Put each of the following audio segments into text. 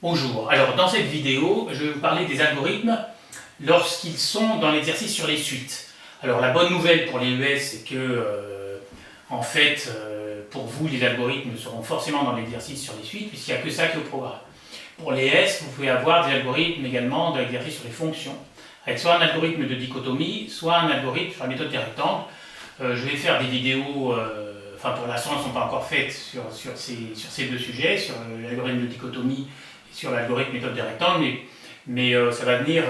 Bonjour, alors dans cette vidéo, je vais vous parler des algorithmes lorsqu'ils sont dans l'exercice sur les suites. Alors la bonne nouvelle pour les ES, c'est que pour vous, les algorithmes seront forcément dans l'exercice sur les suites, puisqu'il n'y a que ça qui est au programme. Pour les S, vous pouvez avoir des algorithmes également de l'exercice sur les fonctions, avec soit un algorithme de dichotomie, soit un algorithme sur la méthode des rectangles. Je vais faire des vidéos, pour l'instant elles ne sont pas encore faites sur ces deux sujets, sur l'algorithme de dichotomie et sur l'algorithme méthode des rectangles, mais ça va venir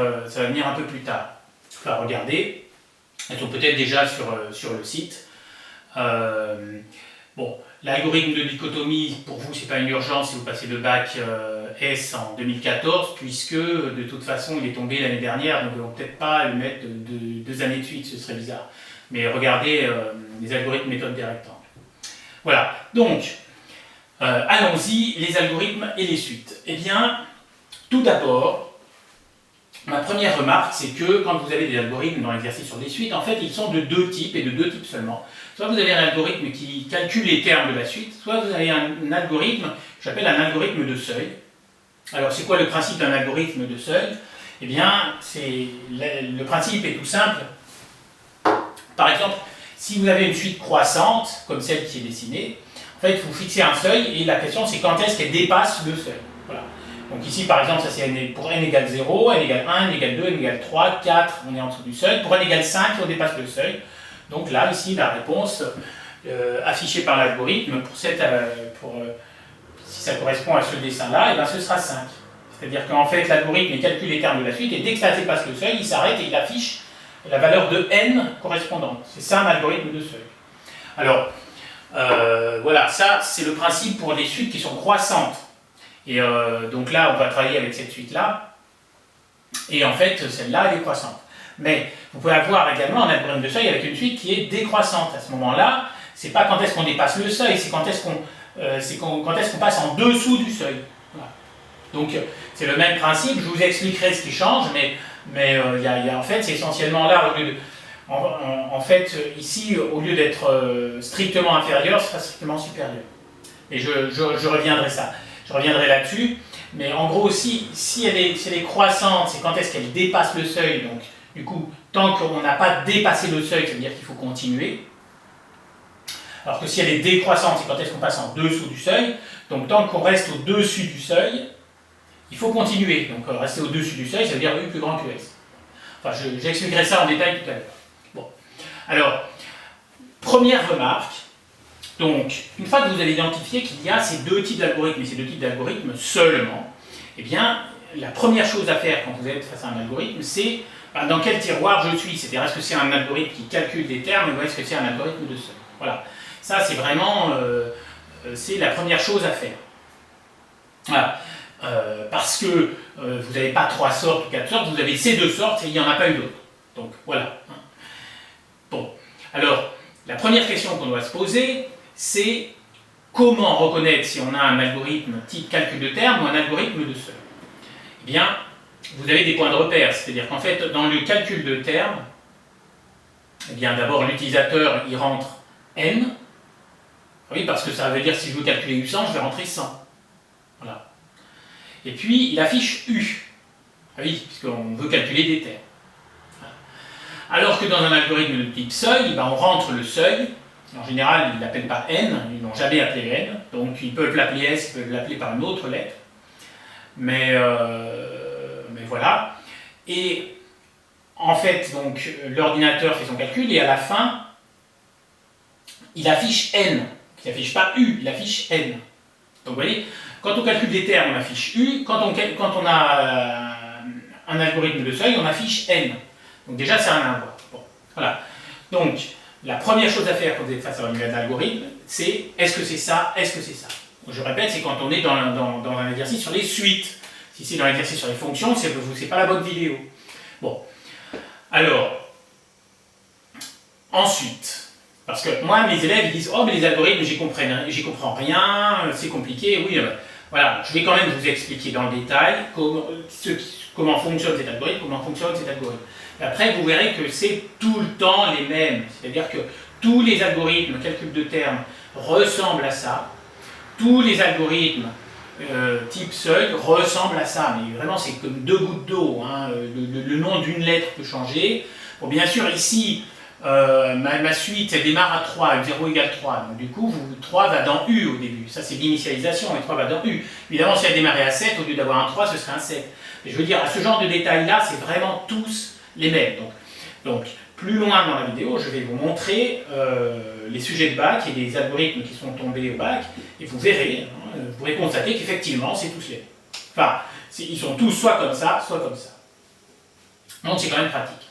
un peu plus tard. Enfin, regardez, elles sont peut-être déjà sur le site. L'algorithme de dichotomie, pour vous, ce n'est pas une urgence si vous passez le bac S en 2014, puisque de toute façon, il est tombé l'année dernière, donc ils ne vont peut-être pas le mettre deux années de suite, ce serait bizarre. Mais regardez les algorithmes méthode des rectangles. Voilà, donc, allons-y, les algorithmes et les suites. Eh bien, tout d'abord, ma première remarque, c'est que quand vous avez des algorithmes dans l'exercice sur des suites, en fait, ils sont de deux types, et de deux types seulement. Soit vous avez un algorithme qui calcule les termes de la suite, soit vous avez un algorithme, j'appelle un algorithme de seuil. Alors, c'est quoi le principe d'un algorithme de seuil? Eh bien, le principe est tout simple. Par exemple, si vous avez une suite croissante, comme celle qui est dessinée, en fait, vous fixez un seuil, et la question, c'est quand est-ce qu'elle dépasse le seuil. Voilà. Donc ici, par exemple, ça c'est pour n égale 0, n égale 1, n égale 2, n égale 3, 4, on est en dessous du seuil. Pour n égale 5, on dépasse le seuil. Donc là, ici, la réponse affichée par l'algorithme, si ça correspond à ce dessin-là, ce sera 5. C'est-à-dire qu'en fait, l'algorithme calcule les termes de la suite, et dès que ça dépasse le seuil, il s'arrête et il affiche la valeur de n correspondante. C'est ça un algorithme de seuil. Alors, voilà, ça c'est le principe pour les suites qui sont croissantes. Et donc là, on va travailler avec cette suite-là. Et en fait, celle-là, elle est croissante. Mais vous pouvez avoir également un algorithme de seuil avec une suite qui est décroissante. À ce moment-là, c'est pas quand est-ce qu'on dépasse le seuil, c'est quand est-ce qu'on passe en dessous du seuil. Voilà. Donc, c'est le même principe. Je vous expliquerai ce qui change, mais en fait, c'est essentiellement là, ici, au lieu d'être strictement inférieur, ce sera strictement supérieur. Et je reviendrai là-dessus, mais en gros, si elle est croissante, c'est quand est-ce qu'elle dépasse le seuil. Donc, du coup, tant qu'on n'a pas dépassé le seuil, ça veut dire qu'il faut continuer. Alors que si elle est décroissante, c'est quand est-ce qu'on passe en dessous du seuil. Donc, tant qu'on reste au-dessus du seuil, il faut continuer. Donc, rester au-dessus du seuil, ça veut dire U plus grand que S. Enfin, j'expliquerai ça en détail tout à l'heure. Bon. Alors, première remarque. Donc, une fois que vous avez identifié qu'il y a ces deux types d'algorithmes, et ces deux types d'algorithmes seulement, eh bien, la première chose à faire quand vous êtes face à un algorithme, c'est dans quel tiroir je suis. C'est-à-dire, est-ce que c'est un algorithme qui calcule des termes ou est-ce que c'est un algorithme de seuil. Voilà. Ça, c'est vraiment c'est la première chose à faire. Voilà. Parce que vous n'avez pas 3 sortes ou 4 sortes, vous avez ces 2 sortes et il n'y en a pas eu d'autres. Donc, voilà. Bon. Alors, la première question qu'on doit se poser, c'est comment reconnaître si on a un algorithme type calcul de termes ou un algorithme de seuil. Eh bien, vous avez des points de repère, c'est-à-dire qu'en fait, dans le calcul de termes, eh bien, d'abord, l'utilisateur, il rentre n. Oui, parce que ça veut dire si je veux calculer U100, je vais rentrer 100. Voilà. Et puis, il affiche U. Ah oui, puisqu'on veut calculer des termes. Voilà. Alors que dans un algorithme de type seuil, on rentre le seuil. En général, ils ne l'appellent pas n, ils n'ont jamais appelé n, donc ils peuvent l'appeler s, ils peuvent l'appeler par une autre lettre. Mais voilà. Et en fait, donc, l'ordinateur fait son calcul et à la fin, il affiche n. Il n'affiche pas u, il affiche n. Donc vous voyez, quand on calcule des termes, on affiche u. Quand on a un algorithme de seuil, on affiche n. Donc déjà, ça n'a rien à voir. Bon, voilà. Donc, la première chose à faire quand vous êtes face à un algorithme, c'est est-ce que c'est ça, est-ce que c'est ça. Je répète, c'est quand on est dans un exercice sur les suites. Si c'est dans l'exercice sur les fonctions, c'est pas la bonne vidéo. Bon. Alors, ensuite, parce que moi, mes élèves, ils disent « Oh, mais les algorithmes, j'y comprends rien, c'est compliqué. » Oui, voilà, je vais quand même vous expliquer dans le détail comment fonctionne cet algorithme, Et après, vous verrez que c'est tout le temps les mêmes. C'est-à-dire que tous les algorithmes calcul de termes ressemblent à ça. Tous les algorithmes type seuil ressemble à ça, mais vraiment c'est comme deux gouttes d'eau, hein. Le nom d'une lettre peut changer. Bon, bien sûr, ici, ma suite elle démarre à 3, 0 égale 3, donc du coup 3 va dans U au début, ça c'est l'initialisation, et 3 va dans U. Évidemment, si elle démarrait à 7, au lieu d'avoir un 3, ce serait un 7. Et je veux dire, à ce genre de détails-là, c'est vraiment tous les mêmes. Donc, plus loin dans la vidéo, je vais vous montrer les sujets de bac et les algorithmes qui sont tombés au bac, et vous verrez, hein, vous pourrez constater qu'effectivement, c'est tous les mêmes. Enfin, ils sont tous soit comme ça, soit comme ça. Donc c'est quand même pratique.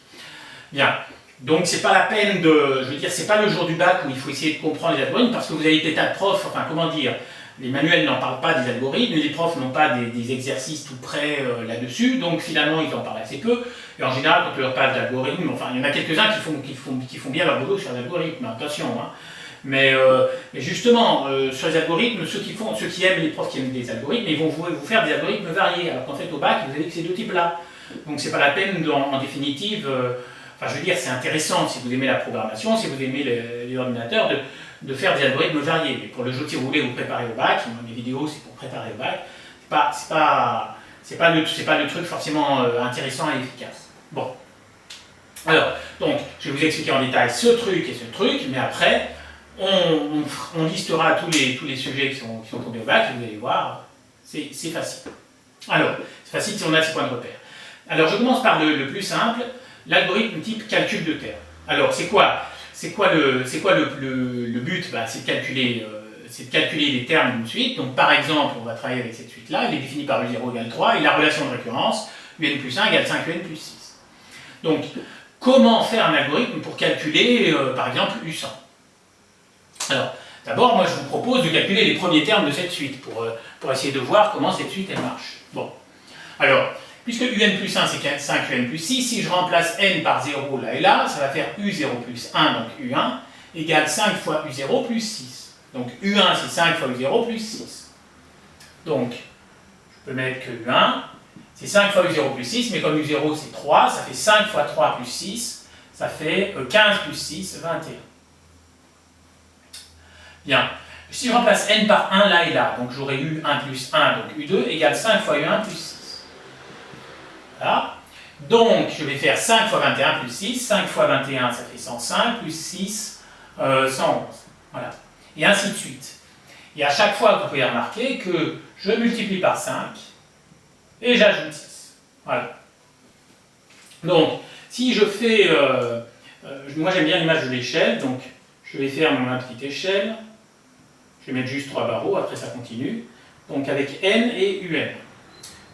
Bien. Donc c'est pas la peine de, je veux dire, c'est pas le jour du bac où il faut essayer de comprendre les algorithmes, parce que vous avez des tas de profs, enfin comment dire, les manuels n'en parlent pas des algorithmes, les profs n'ont pas des exercices tout près là-dessus, donc finalement ils en parlent assez peu. Et en général, quand on leur parle d'algorithmes, enfin il y en a quelques-uns qui font bien leur boulot sur les algorithmes, attention. Hein. Mais justement, sur les algorithmes, ceux qui aiment les profs qui aiment des algorithmes, ils vont vous faire des algorithmes variés, alors qu'en fait au bac, vous avez que ces deux types-là. Donc c'est pas la peine, en définitive, enfin je veux dire, c'est intéressant si vous aimez la programmation, si vous aimez les ordinateurs, de faire des algorithmes variés. Mais pour le jeu, si vous voulez vous préparer au bac, mes vidéos c'est pour préparer au bac, c'est pas le truc forcément intéressant et efficace. Bon. Alors, donc, je vais vous expliquer en détail ce truc et ce truc, mais après, on listera tous les sujets qui sont tombés au bac, et vous allez voir, c'est facile. Alors, c'est facile si on a ces points de repère. Alors, je commence par le plus simple, l'algorithme type calcul de termes. Alors, c'est quoi le but? C'est de calculer les termes d'une suite. Donc, par exemple, on va travailler avec cette suite-là, elle est définie par U0 égale 3, et la relation de récurrence, UN plus 1 égale 5 UN plus 6. Donc, comment faire un algorithme pour calculer, par exemple, U100? Alors, d'abord, moi, je vous propose de calculer les premiers termes de cette suite, pour essayer de voir comment cette suite, elle marche. Bon. Alors, puisque UN plus 1, c'est 5 UN plus 6, si je remplace N par 0 là et là, ça va faire U0 plus 1, donc U1, égale 5 fois U0 plus 6. Donc U1, c'est 5 fois U0 plus 6. Donc, je peux mettre que U1, c'est 5 fois U0 plus 6, mais comme U0 c'est 3, ça fait 5 fois 3 plus 6, ça fait 15 plus 6, 21. Bien. Si je remplace N par 1 là et là, donc j'aurai U1 plus 1, donc U2, égale 5 fois U1 plus 6. Voilà. Donc, je vais faire 5 fois 21 plus 6. 5 fois 21, ça fait 105, plus 6, 111. Voilà. Et ainsi de suite. Et à chaque fois, vous pouvez remarquer que je multiplie par 5 et j'ajoute 6. Voilà. Donc, si je fais... moi, j'aime bien l'image de l'échelle, donc je vais faire ma petite échelle. Je vais mettre juste 3 barreaux, après ça continue. Donc, avec N et UN.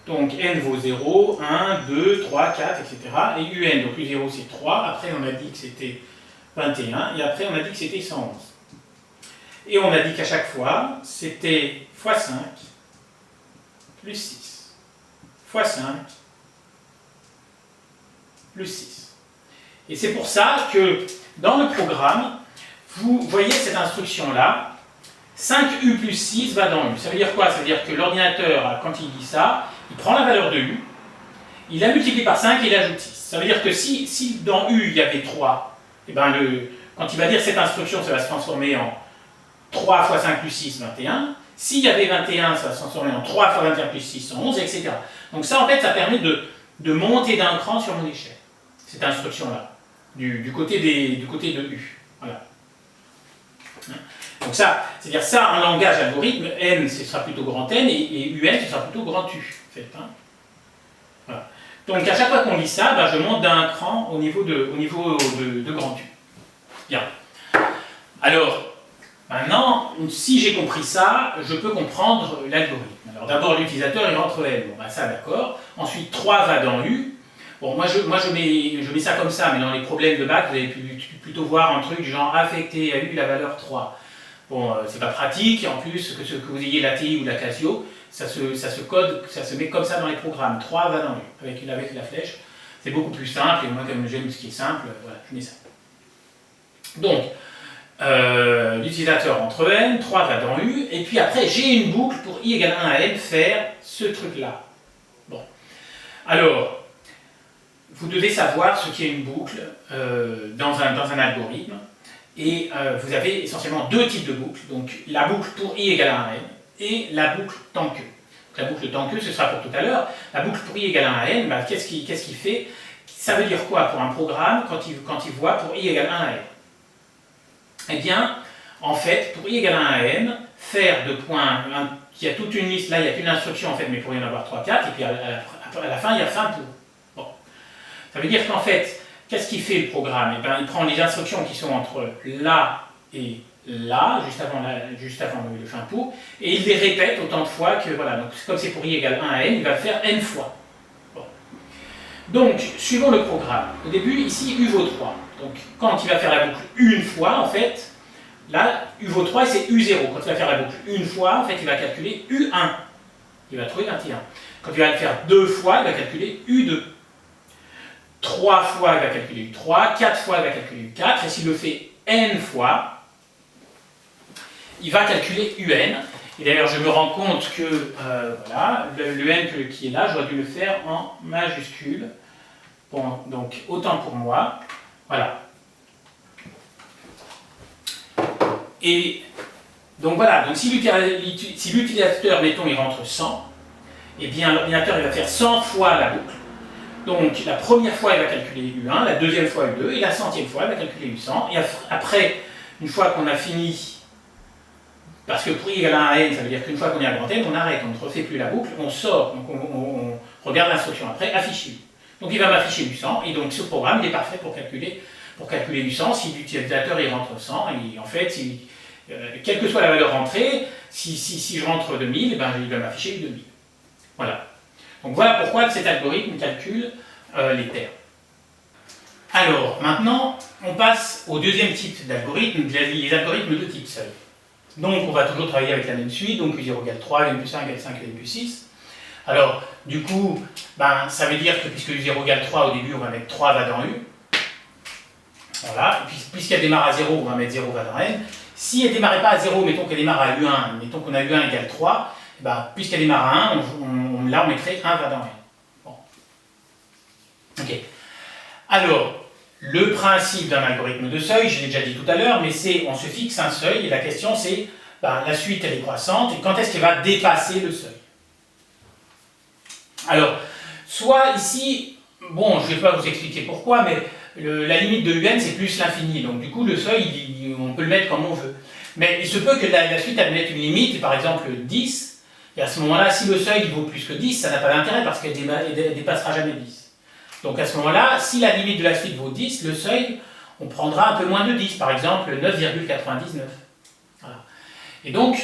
Donc N vaut 0, 1, 2, 3, 4, etc. Et UN, donc U0 c'est 3, après on a dit que c'était 21, et après on a dit que c'était 111. Et on a dit qu'à chaque fois, c'était x5 plus 6. x5 plus 6. Et c'est pour ça que dans le programme, vous voyez cette instruction-là, 5U plus 6 va dans U. Ça veut dire quoi? Ça veut dire que l'ordinateur, quand il dit ça, il prend la valeur de U, il la multiplie par 5 et il ajoute 6. Ça veut dire que si dans U il y avait 3, et ben quand il va dire cette instruction, ça va se transformer en 3 fois 5 plus 6, 21. S'il y avait 21, ça va se transformer en 3 fois 21 plus 6, 111, etc. Donc ça, en fait, ça permet de monter d'un cran sur mon échelle, cette instruction-là, du côté de U. Voilà. Donc ça, c'est-à-dire ça, en langage algorithme, N, ce sera plutôt grand N, et UN, ce sera plutôt grand U, en fait. Hein. Voilà. Donc à chaque fois qu'on lit ça, je monte d'un cran au niveau de grand U. Bien. Alors, maintenant, si j'ai compris ça, je peux comprendre l'algorithme. Alors d'abord, l'utilisateur, il rentre N. Bon, ça, d'accord. Ensuite, 3 va dans U. Bon, moi je mets ça comme ça, mais dans les problèmes de bac, vous allez plutôt voir un truc du genre affecter à U la valeur 3. Bon, c'est pas pratique, et en plus, que vous ayez la TI ou la Casio, ça se met comme ça dans les programmes. 3 va dans U, avec la flèche. C'est beaucoup plus simple, et moi, comme j'aime ce qui est simple, voilà, je mets ça. Donc, l'utilisateur entre N, 3 va dans U, et puis après, j'ai une boucle pour I égale 1 à N faire ce truc-là. Bon. Alors, vous devez savoir ce qu'est une boucle dans un algorithme. Et vous avez essentiellement deux types de boucles. Donc la boucle pour I égale 1 à N et la boucle tant que. la boucle tant que, ce sera pour tout à l'heure. La boucle pour i égale 1 à n, bah, qu'est-ce qu'il fait? Ça veut dire quoi pour un programme quand il voit pour i égale 1 à n? Eh bien, en fait, pour i égale 1 à n, faire de points, il y a toute une liste, là il n'y a qu'une instruction en fait, mais il pourrait y en avoir 3, 4, et puis à la fin il y a fin pour. Bon. Ça veut dire qu'en fait, qu'est-ce qu'il fait le programme? Eh bien, il prend les instructions qui sont entre là et là, juste avant le fin pour, et il les répète autant de fois que, voilà, donc comme c'est pour i égale 1 à n, il va le faire n fois. Bon. Donc, suivons le programme. Au début, ici, u vaut 3. Donc, quand il va faire la boucle une fois, en fait, là, u vaut 3 et c'est u0. Quand il va faire la boucle une fois, en fait, il va calculer u1. Il va trouver 21. Quand il va le faire deux fois, il va calculer u2. 3 fois, il va calculer u3. 4 fois, il va calculer u4. Et s'il le fait n fois, il va calculer un. Et d'ailleurs, je me rends compte que voilà, le n qui est là, j'aurais dû le faire en majuscule. Bon, donc, autant pour moi. Voilà. Et donc voilà, donc si l'utilisateur, mettons, il rentre 100, eh bien l'ordinateur il va faire 100 fois la boucle. Donc la première fois il va calculer U1, la deuxième fois U2, et la centième fois il va calculer U100. Et après, une fois qu'on a fini, parce que pour i égale 1 à n, ça veut dire qu'une fois qu'on est à grand N, on arrête, on ne refait plus la boucle, on sort, donc on regarde l'instruction après, afficher. Donc il va m'afficher U100, et donc ce programme il est parfait pour calculer U100 si l'utilisateur il rentre 100, et en fait, quelle que soit la valeur rentrée, si je rentre 2000, ben, il va m'afficher 2000. Voilà. Donc voilà pourquoi cet algorithme calcule les termes. Alors, maintenant, on passe au deuxième type d'algorithme, les algorithmes de type seuil. Donc on va toujours travailler avec la même suite, donc U0 égale 3, U plus 1 égale 5, U plus 6. Alors, du coup, ben, ça veut dire que puisque U0 égale 3, au début, on va mettre 3 va dans U. Voilà, et puis puisqu'elle démarre à 0, on va mettre 0 va dans N. Si elle ne démarrait pas à 0, mettons qu'elle démarre à U1, mettons qu'on a U1 égale 3, et ben, puisqu'elle démarre à 1, là on mettrait 1 va dans N. Bon. Ok. Alors, le principe d'un algorithme de seuil, je l'ai déjà dit tout à l'heure, mais c'est on se fixe un seuil, et la question c'est, ben, la suite elle est croissante, et quand est-ce qu'elle va dépasser le seuil? Alors, soit ici, bon, je ne vais pas vous expliquer pourquoi, mais la limite de UN, c'est plus l'infini. Donc, du coup, le seuil, on peut le mettre comme on veut. Mais il se peut que la suite admette une limite, par exemple 10. Et à ce moment-là, si le seuil vaut plus que 10, ça n'a pas d'intérêt parce qu'elle ne dépassera jamais 10. Donc, à ce moment-là, si la limite de la suite vaut 10, le seuil, on prendra un peu moins de 10. Par exemple, 9,99. Voilà. Et donc,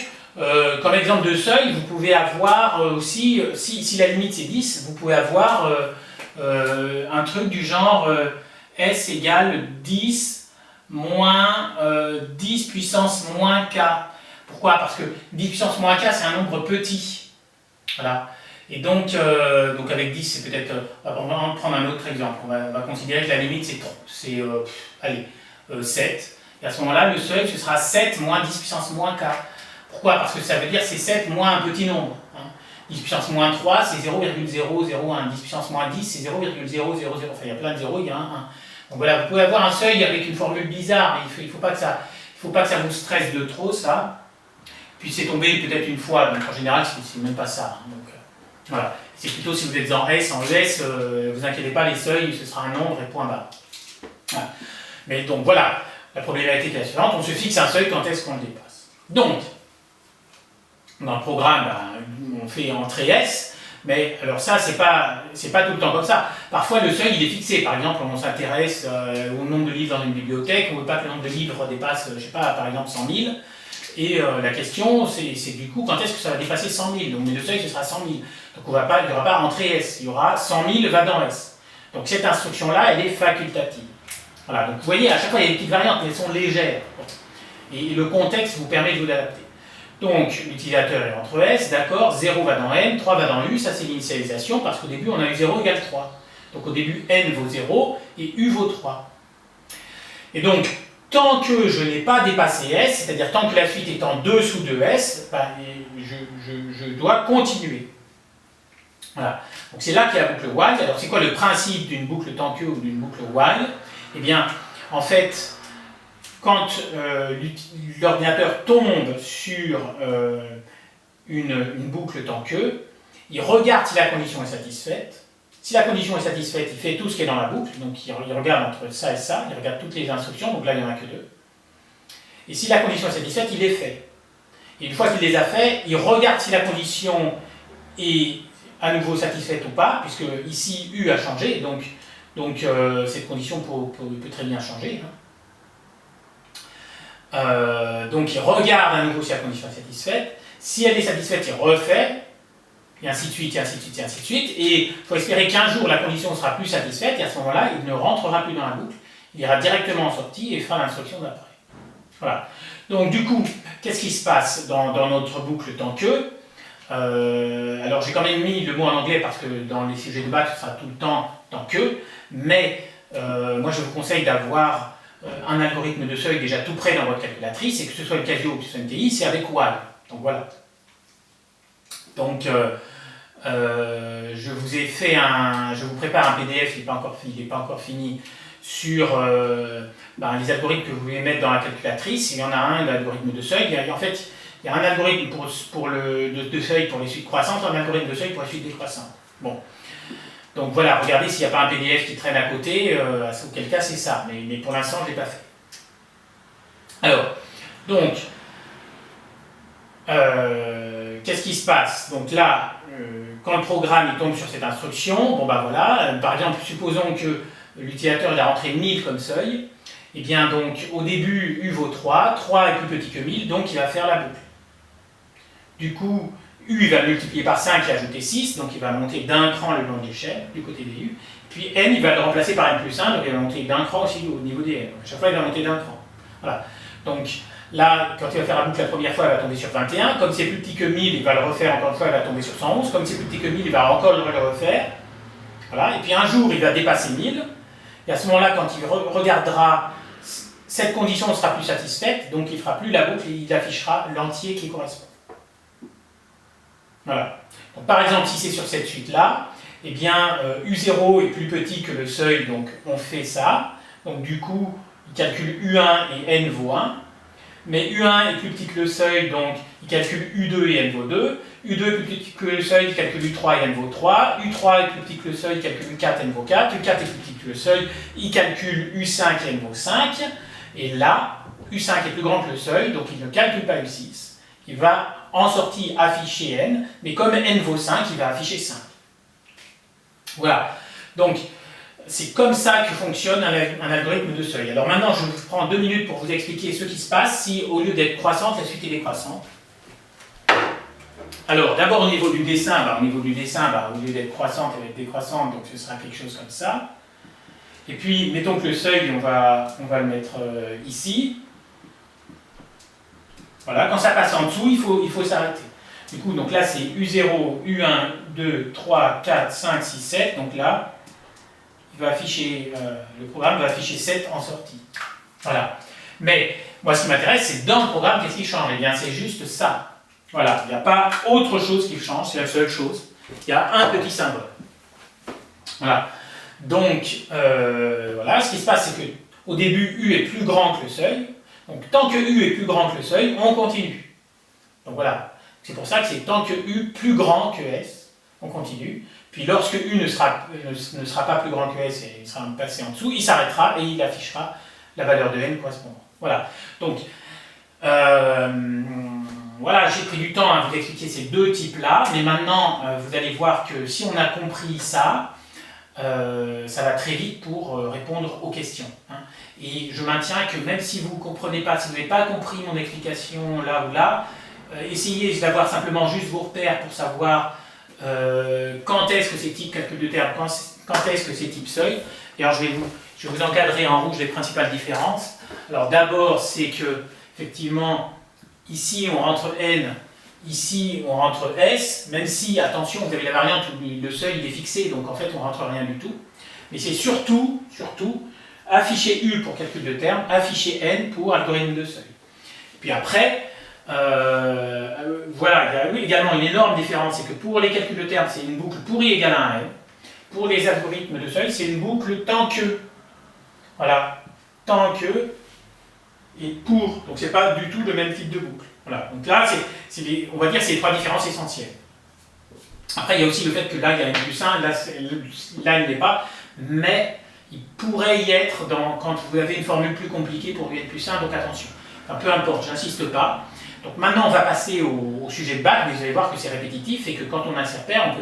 comme exemple de seuil, vous pouvez avoir aussi, si la limite c'est 10, vous pouvez avoir un truc du genre S égale 10 moins 10 puissance moins K. Pourquoi? Parce que 10 puissance moins K, c'est un nombre petit. Voilà. Et donc avec 10, c'est peut-être... on va en prendre un autre exemple. On va considérer que la limite, c'est 7. Et à ce moment-là, le seuil, ce sera 7 moins 10 puissance moins K. Pourquoi? Parce que ça veut dire c'est 7 moins un petit nombre. Hein. 10 puissance moins 3, c'est 0,001. 10 puissance moins 10, c'est 0,000. Enfin, il y a plein de zéros, il y a un 1. Donc voilà, vous pouvez avoir un seuil avec une formule bizarre, mais il ne faut pas que ça vous stresse de trop, ça. Puis c'est tombé peut-être une fois, donc en général, c'est même pas ça. Hein. Donc voilà. C'est plutôt si vous êtes en ES, vous inquiétez pas, les seuils, ce sera un nombre et point barre. Voilà. Mais donc voilà, la problématique est la suivante, on se fixe un seuil quand est-ce qu'on le dépasse. Donc, dans le programme, on fait entrer S, mais alors ça, c'est pas tout le temps comme ça. Parfois, le seuil, il est fixé. Par exemple, on s'intéresse au nombre de livres dans une bibliothèque, on ne veut pas que le nombre de livres dépasse, je sais pas, par exemple 100 000. Et la question, c'est du coup, quand est-ce que ça va dépasser 100 000? Donc, le seuil, ce sera 100 000. Donc, il n'y aura pas entrée S, il y aura 100 000 va dans S. Donc, cette instruction-là, elle est facultative. Voilà, donc vous voyez, à chaque fois, il y a des petites variantes, mais elles sont légères. Et le contexte vous permet de vous adapter. Donc, l'utilisateur est entre S, d'accord, 0 va dans N, 3 va dans U, ça c'est l'initialisation, parce qu'au début, on a eu 0 égale 3. Donc, au début, N vaut 0 et U vaut 3. Et donc, tant que je n'ai pas dépassé S, c'est-à-dire tant que la suite est en dessous de S, ben, je dois continuer. Voilà. Donc, c'est là qu'il y a la boucle while. Alors, c'est quoi le principe d'une boucle tant que ou d'une boucle while? Eh bien, en fait, quand l'ordinateur tombe sur une boucle tant que, il regarde si la condition est satisfaite. Si la condition est satisfaite, il fait tout ce qui est dans la boucle, donc il regarde entre ça et ça, il regarde toutes les instructions, donc là il n'y en a que 2. Et si la condition est satisfaite, il les fait. Et une fois qu'il les a fait, il regarde si la condition est à nouveau satisfaite ou pas, puisque ici U a changé, donc cette condition peut très bien changer. Donc il regarde à nouveau si la condition est satisfaite. Si elle est satisfaite, il refait, et ainsi de suite, et ainsi de suite, et ainsi de suite. Et il faut espérer qu'un jour la condition sera plus satisfaite, et à ce moment-là, il ne rentrera plus dans la boucle, il ira directement en sortie et fera l'instruction d'après. Voilà. Donc du coup, qu'est-ce qui se passe dans notre boucle tant que alors j'ai quand même mis le mot en anglais parce que dans les sujets de bac, ce sera tout le temps tant que, mais moi je vous conseille d'avoir un algorithme de seuil déjà tout prêt dans votre calculatrice, et que ce soit le Casio ou que ce soit une TI, c'est avec while. Donc voilà. Donc je vous ai fait je vous prépare un PDF, il n'est pas encore fini, sur les algorithmes que vous pouvez mettre dans la calculatrice. Il y en a un, l'algorithme de seuil. En fait, il y a un algorithme de seuil pour les suites croissantes, un algorithme de seuil pour les suites décroissantes. Bon. Donc voilà, regardez s'il n'y a pas un PDF qui traîne à côté, auquel cas c'est ça. Mais pour l'instant, je ne l'ai pas fait. Alors, donc, qu'est-ce qui se passe? Donc là, quand le programme il tombe sur cette instruction, bon ben voilà, par exemple, supposons que l'utilisateur il a rentré 1000 comme seuil, et bien donc au début U vaut 3, 3 est plus petit que 1000, donc il va faire la boucle. Du coup, U il va multiplier par 5 et ajouter 6, donc il va monter d'un cran le long de l'échelle, du côté des U, puis N il va le remplacer par N plus 1, donc il va monter d'un cran aussi au niveau des N, donc à chaque fois il va monter d'un cran. Voilà. Donc là, quand il va faire la boucle la première fois, il va tomber sur 21, comme c'est plus petit que 1000, il va le refaire encore une fois, il va tomber sur 111, comme c'est plus petit que 1000, il va encore le refaire. Voilà. Et puis un jour, il va dépasser 1000, et à ce moment-là, quand il regardera, cette condition ne sera plus satisfaite, donc il ne fera plus la boucle et il affichera l'entier qui correspond. Voilà. Donc, par exemple, si c'est sur cette suite-là, eh bien, U0 est plus petit que le seuil, donc on fait ça. Donc du coup, il calcule U1 et N vaut 1. Mais U1 est plus petit que le seuil, donc il calcule U2 et N vaut 2. U2 est plus petit que le seuil, il calcule U3 et N vaut 3. U3 est plus petit que le seuil, il calcule U4 et N vaut 4. U4 est plus petit que le seuil, il calcule U5 et N vaut 5. Et là, U5 est plus grand que le seuil, donc il ne calcule pas U6. Il va en sortie afficher N, mais comme N vaut 5, il va afficher 5. Voilà. Donc, c'est comme ça que fonctionne un algorithme de seuil. Alors maintenant, je vous prends 2 minutes pour vous expliquer ce qui se passe si, au lieu d'être croissante, la suite est décroissante. Alors, d'abord au niveau du dessin, au lieu d'être croissante, elle va être décroissante, donc ce sera quelque chose comme ça. Et puis, mettons que le seuil, on va le mettre ici. Voilà, quand ça passe en dessous, il faut s'arrêter. Du coup, donc là, c'est U0, U1, 2, 3, 4, 5, 6, 7. Donc là, le programme va afficher 7 en sortie. Voilà. Mais moi, ce qui m'intéresse, c'est dans le programme, qu'est-ce qui change? Eh bien, c'est juste ça. Voilà, il n'y a pas autre chose qui change, c'est la seule chose. Il y a un petit symbole. Voilà. Donc, voilà, ce qui se passe, c'est qu'au début, U est plus grand que le seuil. Donc, tant que U est plus grand que le seuil, on continue. Donc voilà. C'est pour ça que c'est tant que U plus grand que S, on continue. Puis lorsque U ne sera pas plus grand que S et il sera passé en dessous, il s'arrêtera et il affichera la valeur de N correspondante. Voilà. Donc, voilà, j'ai pris du temps à vous expliquer ces deux types-là, mais maintenant, vous allez voir que si on a compris ça, ça va très vite pour répondre aux questions. Hein. Et je maintiens que même si vous ne comprenez pas, si vous n'avez pas compris mon explication là ou là, essayez d'avoir simplement juste vos repères pour savoir quand est-ce que c'est type calcul de terme, quand est-ce que c'est type seuil. Et alors je vais vous encadrer en rouge les principales différences. Alors d'abord, c'est que, effectivement, ici on rentre N, ici on rentre S, même si, attention, vous avez la variante où le seuil il est fixé, donc en fait on ne rentre rien du tout. Mais c'est surtout, afficher U pour calcul de terme, afficher N pour algorithme de seuil. Puis après, voilà, il y a également une énorme différence, c'est que pour les calculs de terme, c'est une boucle pour I égale à 1 N. Pour les algorithmes de seuil, c'est une boucle tant que. Voilà, tant que et pour. Donc c'est pas du tout le même type de boucle. Voilà, donc là, on va dire que c'est les trois différences essentielles. Après, il y a aussi le fait que là, il y a N plus 1, là il n'est pas, mais il pourrait y être quand vous avez une formule plus compliquée pour du N plus 1, donc attention. Enfin, peu importe, j'insiste pas. Donc maintenant, on va passer au sujet de bac, mais vous allez voir que c'est répétitif et que quand on insère pair,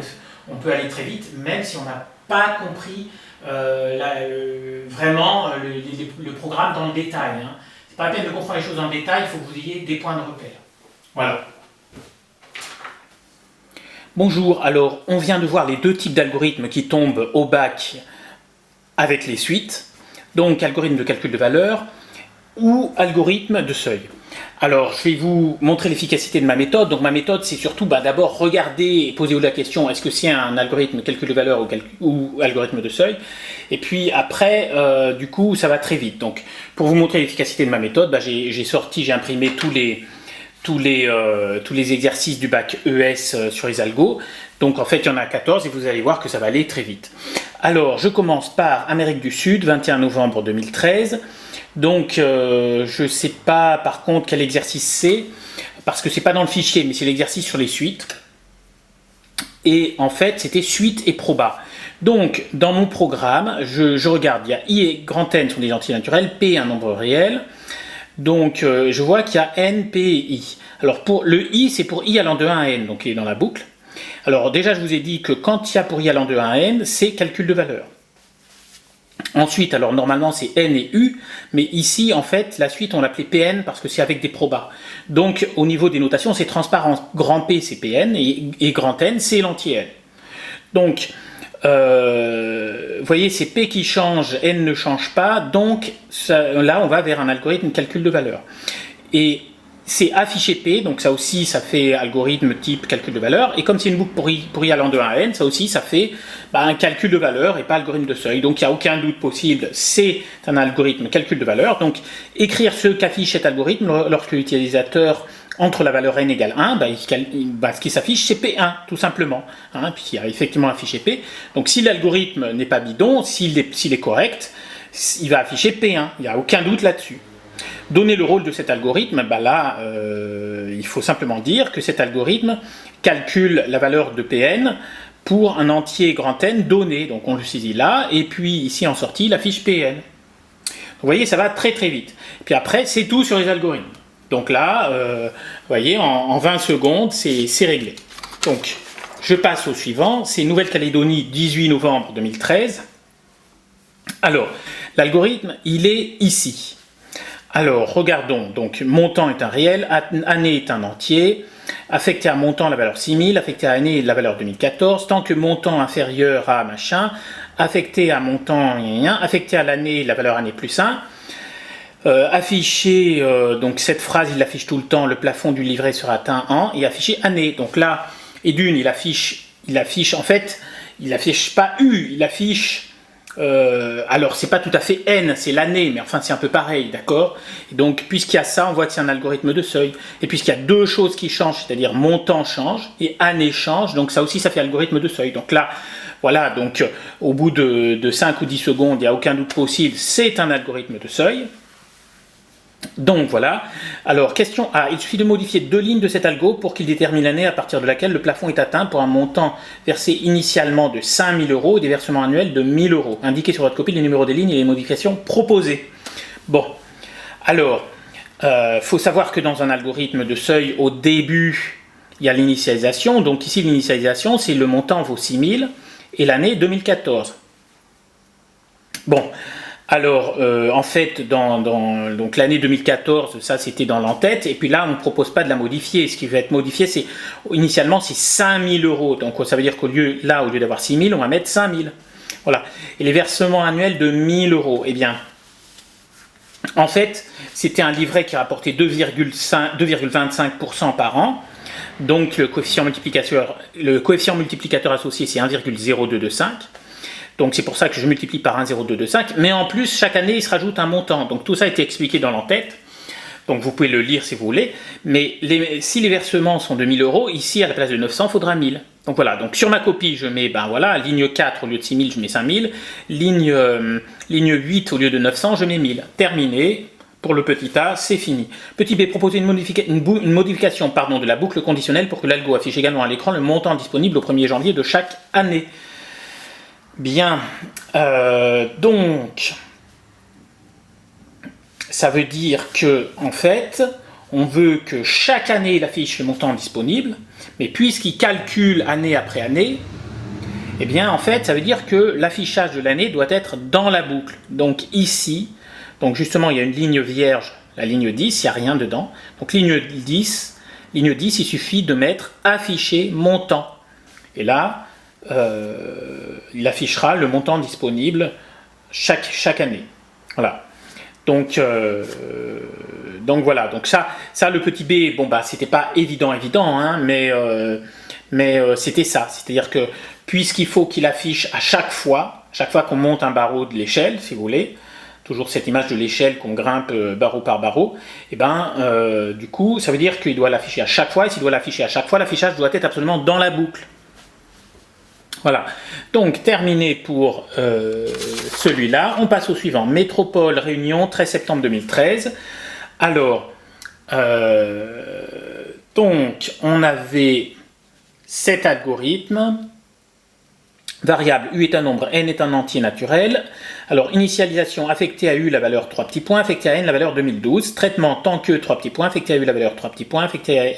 on peut aller très vite, même si on n'a pas compris vraiment le programme dans le détail. Hein. C'est pas la peine de comprendre les choses dans le détail, il faut que vous ayez des points de repère. Voilà. Bonjour, alors on vient de voir les deux types d'algorithmes qui tombent au bac avec les suites, donc algorithme de calcul de valeur ou algorithme de seuil. Alors je vais vous montrer l'efficacité de ma méthode. Donc ma méthode c'est surtout d'abord regarder et poser-vous la question est-ce que c'est un algorithme de calcul de valeur ou algorithme de seuil, et puis après du coup ça va très vite. Donc pour vous montrer l'efficacité de ma méthode, j'ai imprimé tous les exercices du bac ES sur les algos. Donc en fait il y en a 14 et vous allez voir que ça va aller très vite. Alors je commence par Amérique du Sud, 21 novembre 2013. Donc je ne sais pas par contre quel exercice c'est, parce que c'est pas dans le fichier, mais c'est l'exercice sur les suites. Et en fait c'était suite et proba. Donc dans mon programme, je regarde, il y a I et grand N sont des entités naturelles, P un nombre réel. Donc je vois qu'il y a N, P et I. Alors pour le I, c'est pour I allant de 1 à N, donc il est dans la boucle. Alors déjà je vous ai dit que quand il y a pour I allant de 1 à N, c'est calcul de valeur. Ensuite, alors normalement c'est N et U, mais ici en fait la suite on l'appelait PN parce que c'est avec des probas. Donc au niveau des notations c'est transparent, grand P c'est PN et grand N c'est l'entier N. Donc vous voyez c'est P qui change, N ne change pas, donc là on va vers un algorithme calcul de valeur. Et c'est affiché P, donc ça aussi ça fait algorithme type calcul de valeur, et comme c'est une boucle pour I allant de 1 à N, ça aussi ça fait un calcul de valeur et pas algorithme de seuil, donc il n'y a aucun doute possible, c'est un algorithme calcul de valeur. Donc écrire ce qu'affiche cet algorithme lorsque l'utilisateur entre la valeur N égale 1, ce qui s'affiche c'est P1 tout simplement, hein, puisqu'il y a effectivement affiché P. Donc si l'algorithme n'est pas bidon, s'il est correct, il va afficher P1, il n'y a aucun doute là-dessus. Donner le rôle de cet algorithme, il faut simplement dire que cet algorithme calcule la valeur de Pn pour un entier grand N donné, donc on le saisit là, et puis ici en sortie, il affiche Pn. Vous voyez, ça va très très vite. Et puis après, c'est tout sur les algorithmes. Donc là, vous voyez, en 20 secondes, c'est réglé. Donc, je passe au suivant, c'est Nouvelle-Calédonie, 18 novembre 2013. Alors, l'algorithme, il est ici. Alors, regardons, donc montant est un réel, année est un entier, affecté à montant la valeur 6000, affecté à année la valeur 2014, tant que montant inférieur à machin, affecté à montant, affecté à l'année la valeur année plus 1, affiché, donc cette phrase il l'affiche tout le temps, le plafond du livret sera atteint en, et affiché année. Donc là, et d'une, il affiche en fait, il affiche pas U, il affiche... alors c'est pas tout à fait N, c'est l'année, mais enfin c'est un peu pareil, d'accord? Et donc puisqu'il y a ça, on voit que c'est un algorithme de seuil. Et puisqu'il y a deux choses qui changent, c'est-à-dire montant change et année change, donc ça aussi ça fait algorithme de seuil. Donc là, voilà, donc au bout de 5 ou 10 secondes, il n'y a aucun doute possible, c'est un algorithme de seuil. Donc voilà, alors question A, il suffit de modifier deux lignes de cet algo pour qu'il détermine l'année à partir de laquelle le plafond est atteint pour un montant versé initialement de 5000 € et des versements annuels de 1000 €. Indiquez sur votre copie les numéros des lignes et les modifications proposées. Bon, alors, faut savoir que dans un algorithme de seuil, au début, il y a l'initialisation. Donc ici, l'initialisation, c'est le montant vaut 6000 et l'année 2014. Bon. Alors, en fait, donc l'année 2014, ça c'était dans l'entête, et puis là, on ne propose pas de la modifier. Ce qui va être modifié, initialement, c'est 5000 €. Donc, ça veut dire qu'au lieu d'avoir 6000, on va mettre 5000. Voilà. Et les versements annuels de 1000 €, eh bien, en fait, c'était un livret qui rapportait 2,25% par an. Donc, le coefficient multiplicateur associé, c'est 1,0225. Donc c'est pour ça que je multiplie par 1,0225, mais en plus chaque année il se rajoute un montant, donc tout ça a été expliqué dans l'entête, donc vous pouvez le lire si vous voulez, mais si les versements sont de 1000 €, ici à la place de 900 il faudra 1000. Donc voilà, donc sur ma copie je mets, ligne 4 au lieu de 6000 je mets 5000, ligne 8 au lieu de 900 je mets 1000, terminé, pour le petit a, c'est fini. Petit b, proposer une modification de la boucle conditionnelle pour que l'algo affiche également à l'écran le montant disponible au 1er janvier de chaque année. Bien, donc, ça veut dire que, en fait, on veut que chaque année il affiche le montant disponible, mais puisqu'il calcule année après année, eh bien, en fait, ça veut dire que l'affichage de l'année doit être dans la boucle. Donc ici, donc justement, il y a une ligne vierge, la ligne 10, il n'y a rien dedans. Donc ligne 10, il suffit de mettre afficher montant. Et là, il affichera le montant disponible chaque année. Voilà. Donc voilà. Donc ça le petit b, bon bah c'était pas évident, hein, mais c'était ça. C'est-à-dire que puisqu'il faut qu'il affiche à chaque fois qu'on monte un barreau de l'échelle, si vous voulez, toujours cette image de l'échelle qu'on grimpe barreau par barreau, et du coup, ça veut dire qu'il doit l'afficher à chaque fois, et s'il doit l'afficher à chaque fois, l'affichage doit être absolument dans la boucle. Voilà. Donc, terminé pour celui-là. On passe au suivant. Métropole, Réunion, 13 septembre 2013. Alors, donc, on avait cet algorithme. Variable U est un nombre, N est un entier naturel. Alors, initialisation, affecté à U la valeur 3 petits points, affecté à N la valeur 2012. Traitement, tant que 3 petits points, affecté à U la valeur 3 petits points, affecté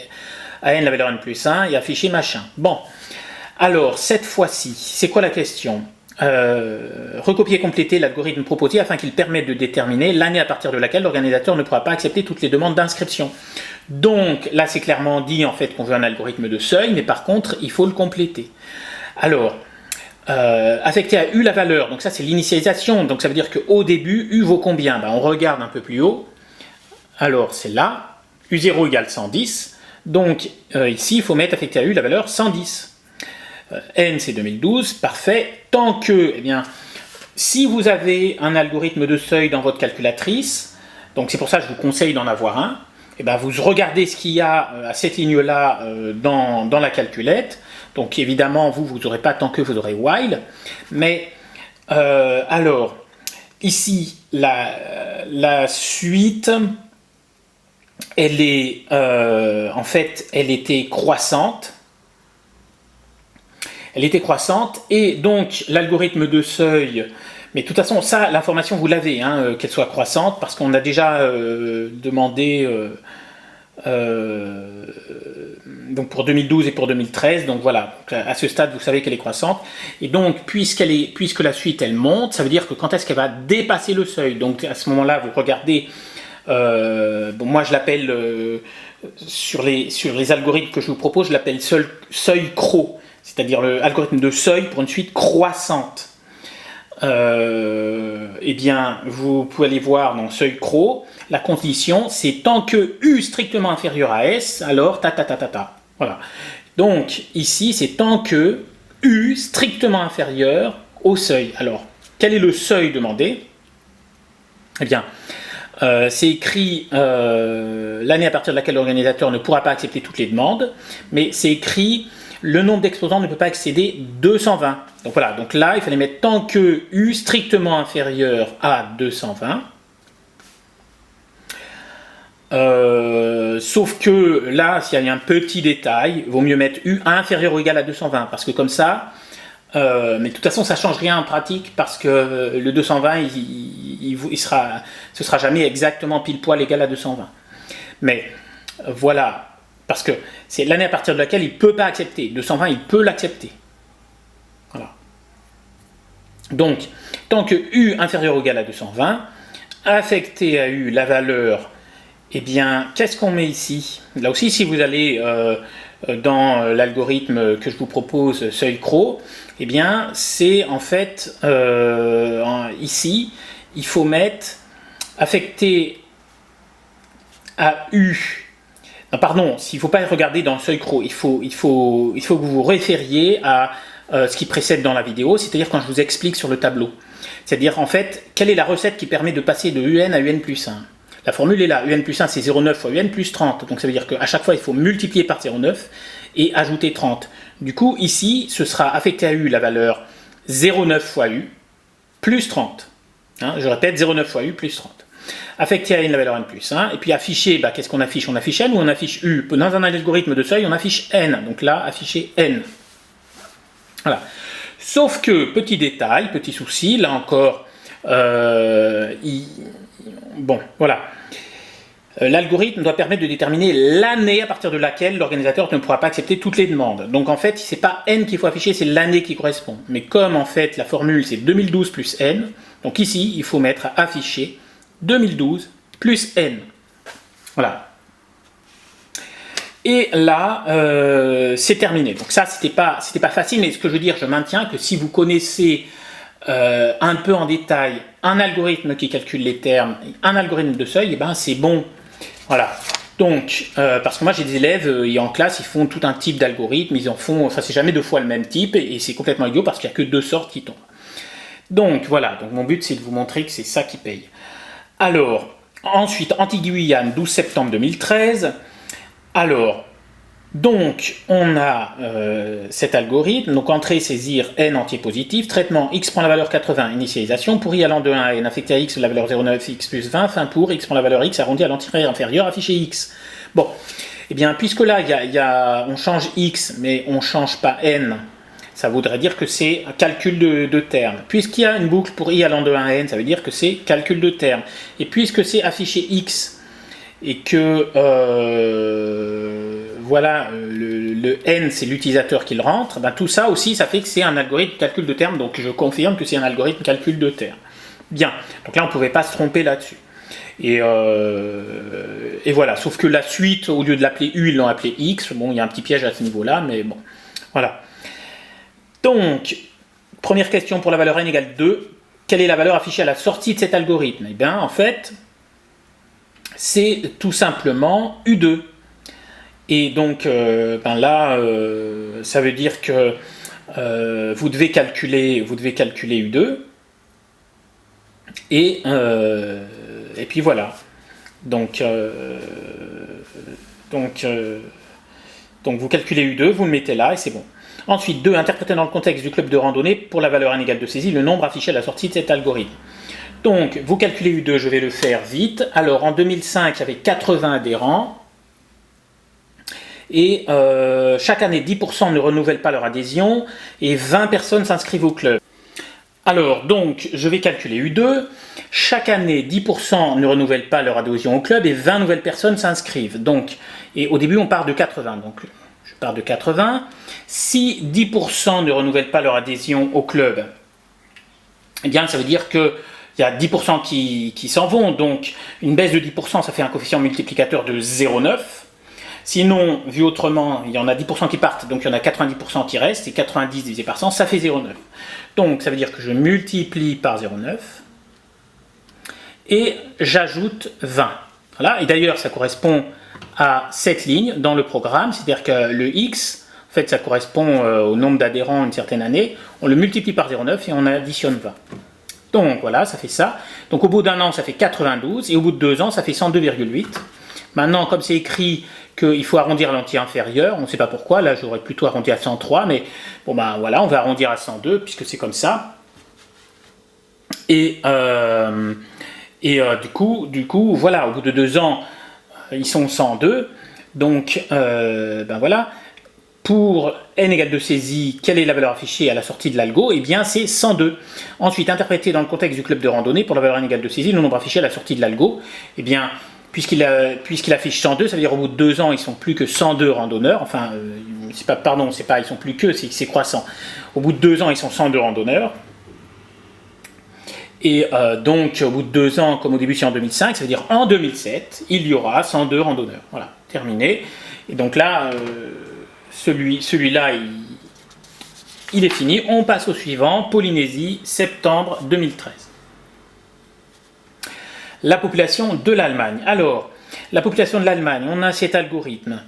à N la valeur N plus 1 et affiché machin. Bon, alors, cette fois-ci, c'est quoi la question ? Recopier, compléter l'algorithme proposé afin qu'il permette de déterminer l'année à partir de laquelle l'organisateur ne pourra pas accepter toutes les demandes d'inscription. Donc, là, c'est clairement dit en fait qu'on veut un algorithme de seuil, mais par contre, il faut le compléter. Alors, affecter à U la valeur, donc ça c'est l'initialisation, donc ça veut dire qu'au début, U vaut combien ? On regarde un peu plus haut, alors c'est là, U0 égale 110, donc ici il faut mettre affecté à U la valeur 110. N c'est 2012, parfait, tant que, eh bien, si vous avez un algorithme de seuil dans votre calculatrice, donc c'est pour ça que je vous conseille d'en avoir un, eh bien, vous regardez ce qu'il y a à cette ligne-là dans la calculette. Donc évidemment, vous n'aurez pas tant que, vous aurez while. Mais alors, ici, la suite, elle est, en fait, elle était croissante. Elle était croissante et donc l'algorithme de seuil, mais de toute façon, ça, l'information, vous l'avez, hein, qu'elle soit croissante, parce qu'on a déjà demandé donc pour 2012 et pour 2013, donc voilà, à ce stade, vous savez qu'elle est croissante. Et donc, puisque la suite, elle monte, ça veut dire que quand est-ce qu'elle va dépasser le seuil. Donc à ce moment-là, vous regardez, moi je l'appelle, sur les algorithmes que je vous propose, je l'appelle seuil CRO, c'est-à-dire l'algorithme de seuil pour une suite croissante. Eh bien, vous pouvez aller voir dans seuil CRO, la condition, c'est tant que U strictement inférieur à S, alors Voilà. Donc, ici, c'est tant que U strictement inférieur au seuil. Alors, quel est le seuil demandé ? Eh bien, c'est écrit l'année à partir de laquelle l'organisateur ne pourra pas accepter toutes les demandes, mais c'est écrit le nombre d'exposants ne peut pas excéder 220. Donc voilà, donc là, il fallait mettre tant que U strictement inférieur à 220. Sauf que là, s'il y a un petit détail, il vaut mieux mettre U inférieur ou égal à 220, parce que comme ça, mais de toute façon, ça ne change rien en pratique, parce que le 220, ce sera jamais exactement pile poil égal à 220. Mais voilà. Parce que c'est l'année à partir de laquelle il ne peut pas accepter. 220, il peut l'accepter. Voilà. Donc, tant que U inférieur ou égal à 220, affecté à U la valeur, eh bien, qu'est-ce qu'on met ici ? Là aussi, si vous allez dans l'algorithme que je vous propose, seuil CRO, eh bien, c'est en fait, ici, il faut mettre affecté à U. Non, pardon, s'il ne faut pas regarder dans le seuil CRO, il faut que vous vous référiez à ce qui précède dans la vidéo, c'est-à-dire quand je vous explique sur le tableau. C'est-à-dire, en fait, quelle est la recette qui permet de passer de UN à UN plus 1 ? La formule est là, UN plus 1 c'est 0,9 fois UN plus 30, donc ça veut dire qu'à chaque fois il faut multiplier par 0,9 et ajouter 30. Du coup, ici, ce sera affecté à U la valeur 0,9 fois U plus 30. Hein, je répète, 0,9 fois U plus 30. Affecter à n la valeur n plus 1, et puis afficher, qu'est-ce qu'on affiche? On affiche n ou on affiche u? Dans un algorithme de seuil, on affiche n, donc là, afficher n. Voilà. Sauf que, petit détail, petit souci, là encore, bon, voilà. L'algorithme doit permettre de déterminer l'année à partir de laquelle l'organisateur ne pourra pas accepter toutes les demandes. Donc en fait, c'est pas n qu'il faut afficher, c'est l'année qui correspond. Mais comme en fait la formule c'est 2012 plus n, donc ici il faut mettre à afficher 2012 plus n. Voilà. Et là, c'est terminé. Donc ça, c'était pas facile, mais ce que je veux dire, je maintiens que si vous connaissez un peu en détail un algorithme qui calcule les termes, un algorithme de seuil, et ben c'est bon. Voilà. Donc, parce que moi j'ai des élèves, en classe, ils font tout un type d'algorithme, ils en font, c'est jamais deux fois le même type, et c'est complètement idiot parce qu'il n'y a que deux sortes qui tombent. Donc voilà, donc mon but c'est de vous montrer que c'est ça qui paye. Alors, ensuite, Antilles-Guyane, 12 septembre 2013. Alors, donc, on a cet algorithme, donc entrée, saisir n entier positif, traitement x prend la valeur 80, initialisation, pour i allant de 1 à n, affecté à x la valeur 0,9, x plus 20, fin pour x prend la valeur x arrondi à l'entier inférieur, affiché x. Bon, eh bien, puisque là, on change x, mais on ne change pas n, ça voudrait dire que c'est un calcul de termes. Puisqu'il y a une boucle pour i allant de 1 à n, ça veut dire que c'est calcul de termes. Et puisque c'est affiché x, et que voilà, le n c'est l'utilisateur qui le rentre, tout ça aussi ça fait que c'est un algorithme calcul de termes, donc je confirme que c'est un algorithme calcul de termes. Bien, donc là on ne pouvait pas se tromper là-dessus. Et voilà, sauf que la suite, au lieu de l'appeler u, ils l'ont appelé x, bon il y a un petit piège à ce niveau-là, mais bon, voilà. Donc, première question pour la valeur n égale 2, quelle est la valeur affichée à la sortie de cet algorithme? Eh bien en fait, c'est tout simplement U2. Et donc là, ça veut dire que vous devez calculer U2. Et puis voilà. Donc vous calculez U2, vous le mettez là et c'est bon. Ensuite, 2. Interpréter dans le contexte du club de randonnée pour la valeur n égale de saisie le nombre affiché à la sortie de cet algorithme. Donc, vous calculez U2, je vais le faire vite. Alors, en 2005, il y avait 80 adhérents. Et chaque année, 10% ne renouvellent pas leur adhésion et 20 personnes s'inscrivent au club. Alors, donc, je vais calculer U2. Chaque année, 10% ne renouvellent pas leur adhésion au club et 20 nouvelles personnes s'inscrivent. Donc, et au début, on part de 80. Donc, je pars de 80. Si 10% ne renouvellent pas leur adhésion au club, eh bien, ça veut dire que il y a 10% qui s'en vont, donc une baisse de 10%, ça fait un coefficient multiplicateur de 0,9. Sinon, vu autrement, il y en a 10% qui partent, donc il y en a 90% qui restent, et 90 divisé par 100, ça fait 0,9. Donc ça veut dire que je multiplie par 0,9, et j'ajoute 20. Voilà, et d'ailleurs, ça correspond à cette ligne dans le programme, c'est-à-dire que le x, en fait, ça correspond au nombre d'adhérents une certaine année, on le multiplie par 0,9 et on additionne 20. Donc voilà, ça fait ça. Donc au bout d'un an, ça fait 92, et au bout de 2 ans, ça fait 102,8. Maintenant, comme c'est écrit qu'il faut arrondir à l'entier inférieur, on ne sait pas pourquoi, là j'aurais plutôt arrondi à 103, mais bon voilà, on va arrondir à 102, puisque c'est comme ça. Et du coup, voilà, au bout de 2 ans, ils sont 102, donc voilà. Pour n égale 2 saisie, quelle est la valeur affichée à la sortie de l'algo? Eh bien, c'est 102. Ensuite, interpréter dans le contexte du club de randonnée, pour la valeur n égale 2 saisie, le nombre affiché à la sortie de l'algo, eh bien, puisqu'il affiche 102, ça veut dire au bout de 2 ans, ils sont plus que 102 randonneurs. Enfin, ils sont plus que, c'est croissant. Au bout de 2 ans, ils sont 102 randonneurs. Et donc, au bout de 2 ans, comme au début, c'est en 2005, ça veut dire en 2007, il y aura 102 randonneurs. Voilà, terminé. Et donc là, celui-là, il est fini. On passe au suivant, Polynésie, septembre 2013. La population de l'Allemagne. Alors, la population de l'Allemagne, on a cet algorithme.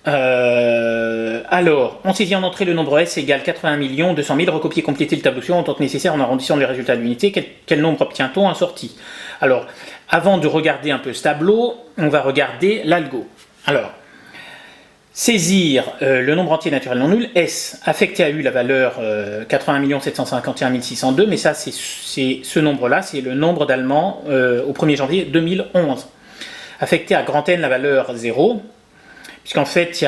Alors, on saisit en entrée le nombre S égale 81 200 000, recopier, compléter le tableau suivant en tant que nécessaire en arrondissant les résultats de l'unité. Quel nombre obtient-on en sortie? Alors, avant de regarder un peu ce tableau, on va regarder l'algo. Alors, saisir le nombre entier naturel non nul, S, affecté à U la valeur 80 751 602, mais ça c'est ce nombre-là, c'est le nombre d'Allemands au 1er janvier 2011. Affecté à grand N la valeur 0, puisqu'en fait il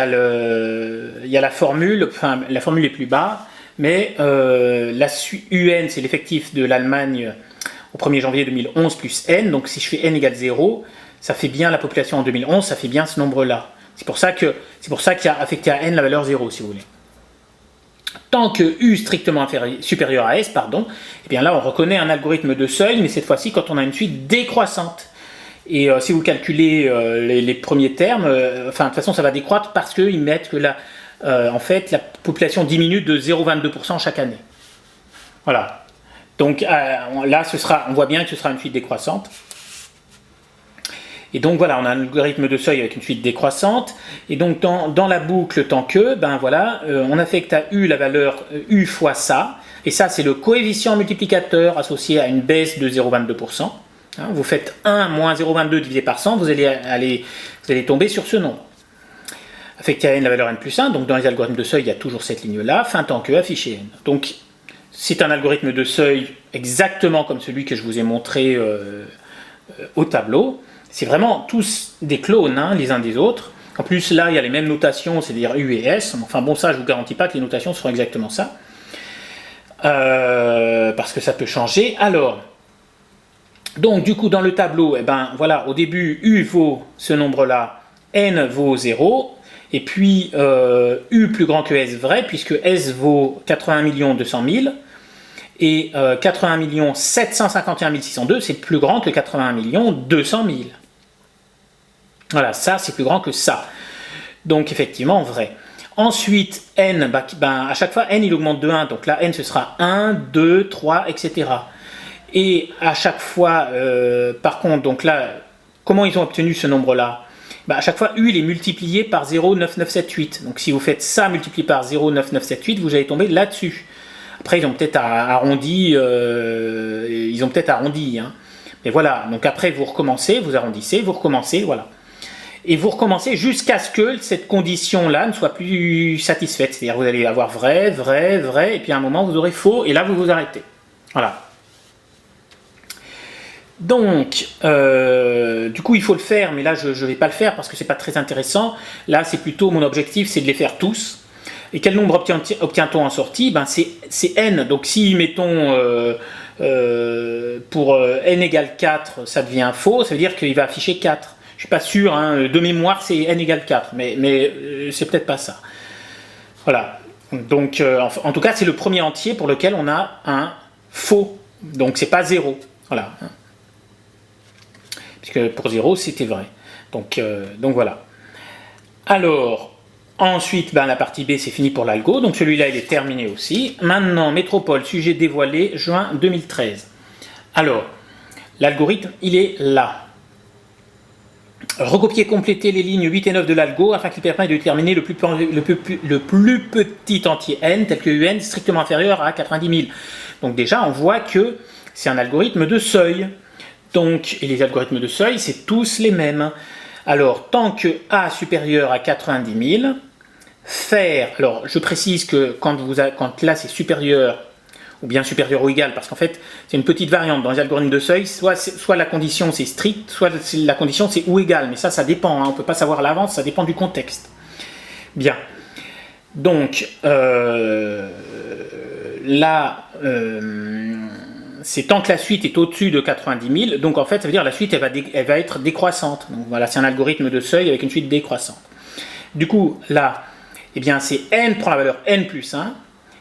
y a la formule, enfin la formule est plus bas, mais UN c'est l'effectif de l'Allemagne au 1er janvier 2011 plus N, donc si je fais N égale 0, ça fait bien la population en 2011, ça fait bien ce nombre-là. C'est pour ça qu'il y a affecté à N la valeur 0, si vous voulez. Tant que U strictement supérieur à S, pardon, et bien là on reconnaît un algorithme de seuil, mais cette fois-ci quand on a une suite décroissante. Et si vous calculez les premiers termes, de toute façon ça va décroître parce qu'ils mettent que en fait, la population diminue de 0,22% chaque année. Voilà. Donc là, on voit bien que ce sera une suite décroissante. Et donc voilà, on a un algorithme de seuil avec une suite décroissante. Et donc dans la boucle tant que, on affecte à U la valeur U fois ça. Et ça, c'est le coefficient multiplicateur associé à une baisse de 0,22%. Vous faites 1 moins 0,22 divisé par 100, vous allez tomber sur ce nombre. Affecté à N la valeur N plus 1, donc dans les algorithmes de seuil, il y a toujours cette ligne-là, fin tant que affiché N. Donc c'est un algorithme de seuil exactement comme celui que je vous ai montré au tableau. C'est vraiment tous des clones les uns des autres. En plus, là, il y a les mêmes notations, c'est-à-dire U et S. Enfin bon, ça, je ne vous garantis pas que les notations seront exactement ça. Parce que ça peut changer. Alors, donc du coup, dans le tableau, voilà, au début, U vaut ce nombre-là, N vaut 0. Et puis, U plus grand que S vrai, puisque S vaut 81 200 000. Et 81 751 602, c'est plus grand que 81 200 000. Voilà, ça c'est plus grand que ça. Donc effectivement, vrai. Ensuite, N, à chaque fois, N il augmente de 1. Donc là, N ce sera 1, 2, 3, etc. Et à chaque fois, par contre, donc là, comment ils ont obtenu ce nombre-là ? À chaque fois, U il est multiplié par 0,9978. Donc si vous faites ça multiplié par 0,9978, vous allez tomber là-dessus. Après, ils ont peut-être arrondi, Mais voilà, donc après, vous recommencez, vous arrondissez, vous recommencez, voilà. Et vous recommencez jusqu'à ce que cette condition-là ne soit plus satisfaite. C'est-à-dire vous allez avoir vrai, vrai, vrai, et puis à un moment, vous aurez faux, et là, vous vous arrêtez. Voilà. Donc, du coup, il faut le faire, mais là, je ne vais pas le faire parce que ce n'est pas très intéressant. Là, c'est plutôt, mon objectif, c'est de les faire tous. Et quel nombre obtient-on en sortie ? C'est N. Donc si, mettons, pour N égale 4, ça devient faux, ça veut dire qu'il va afficher 4. Je ne suis pas sûr, de mémoire, c'est N égale 4, mais c'est peut-être pas ça. Voilà. Donc, en tout cas, c'est le premier entier pour lequel on a un faux. Donc, c'est pas 0. Voilà. Puisque pour 0, c'était vrai. Donc voilà. Alors... Ensuite, la partie B, c'est fini pour l'algo. Donc celui-là, il est terminé aussi. Maintenant, métropole, sujet dévoilé, juin 2013. Alors, l'algorithme, il est là. Recopier, compléter les lignes 8 et 9 de l'algo afin qu'il permette de déterminer le plus petit entier n, tel que un strictement inférieur à 90 000. Donc déjà, on voit que c'est un algorithme de seuil. Donc, et les algorithmes de seuil, c'est tous les mêmes. Alors, tant que a supérieur à 90 000, faire, alors je précise que quand là c'est supérieur, ou bien supérieur ou égal, parce qu'en fait c'est une petite variante dans les algorithmes de seuil, soit la condition c'est strict, soit la condition c'est ou égal, mais ça dépend, on ne peut pas savoir à l'avance, ça dépend du contexte. Bien, donc là, c'est tant que la suite est au-dessus de 90 000, donc en fait ça veut dire la suite elle va être décroissante, donc voilà, c'est un algorithme de seuil avec une suite décroissante. Du coup là, eh bien c'est n prend la valeur n plus 1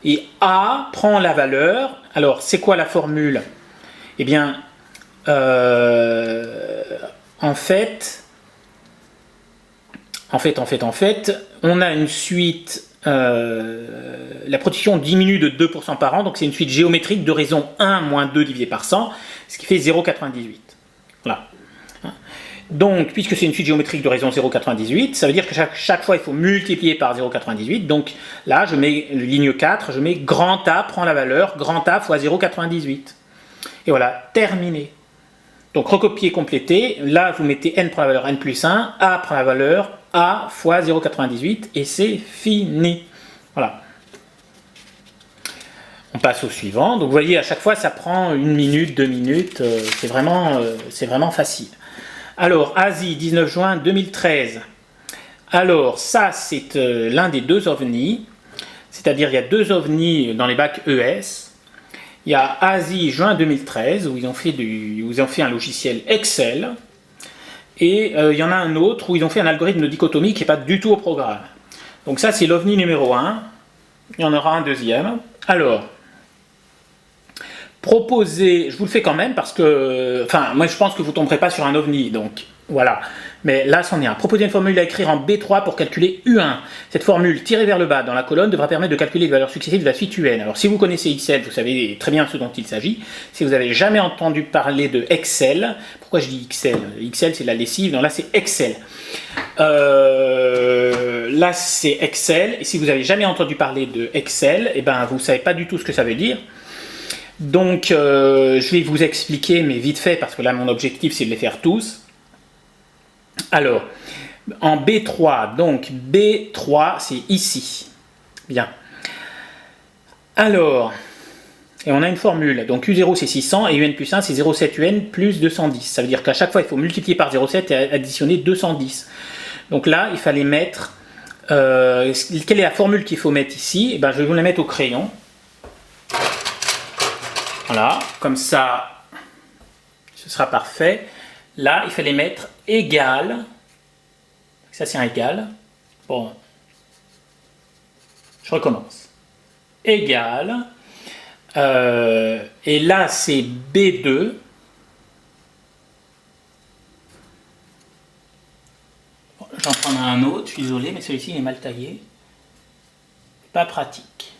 et a prend la valeur, alors c'est quoi la formule ? Eh bien en fait on a une suite, la production diminue de 2% par an, donc c'est une suite géométrique de raison 1 moins 2 divisé par 100, ce qui fait 0,98. Voilà. Donc, puisque c'est une suite géométrique de raison 0,98, ça veut dire que chaque fois il faut multiplier par 0,98. Donc là, je mets ligne 4, je mets grand A prend la valeur, grand A fois 0,98. Et voilà, terminé. Donc recopier, compléter. Là, vous mettez n prend la valeur n plus 1, A prend la valeur A fois 0,98 et c'est fini. Voilà. On passe au suivant. Donc vous voyez, à chaque fois, ça prend 1 minute, 2 minutes. C'est vraiment facile. Alors, Asie, 19 juin 2013. Alors, ça, c'est l'un des 2 ovnis. C'est-à-dire, il y a 2 ovnis dans les bacs ES. Il y a Asie, juin 2013, où ils ont fait un logiciel Excel. Et il y en a un autre où ils ont fait un algorithme de dichotomie qui n'est pas du tout au programme. Donc ça, c'est l'OVNI numéro 1. Il y en aura un deuxième. Alors, proposer, je vous le fais quand même parce que, enfin, moi je pense que vous ne tomberez pas sur un OVNI, donc voilà. Mais là, c'en est un. Proposer une formule à écrire en B3 pour calculer U1. Cette formule, tirée vers le bas dans la colonne, devra permettre de calculer les valeurs successives de la suite UN. Alors, si vous connaissez Excel, vous savez très bien ce dont il s'agit. Si vous n'avez jamais entendu parler de Excel, pourquoi je dis Excel? Excel, c'est la lessive, non, là, c'est Excel. Là, c'est Excel. Et si vous n'avez jamais entendu parler de Excel, eh ben, vous ne savez pas du tout ce que ça veut dire. Donc, je vais vous expliquer, mais vite fait, parce que là, mon objectif, c'est de les faire tous. Alors, en B3, donc B3, c'est ici. Bien. Alors, et on a une formule. Donc, U0, c'est 600, et UN plus 1, c'est 0,7 UN plus 210. Ça veut dire qu'à chaque fois, il faut multiplier par 0,7 et additionner 210. Donc là, il fallait mettre... quelle est la formule qu'il faut mettre ici? Eh ben, je vais vous la mettre au crayon. Voilà, comme ça, ce sera parfait. Là, il fallait mettre égal. Ça, c'est un égal. Bon, je recommence. Égal. Et là, c'est B2. Bon, j'en prendrai un autre, je suis désolé, mais celui-ci est mal taillé. Pas pratique.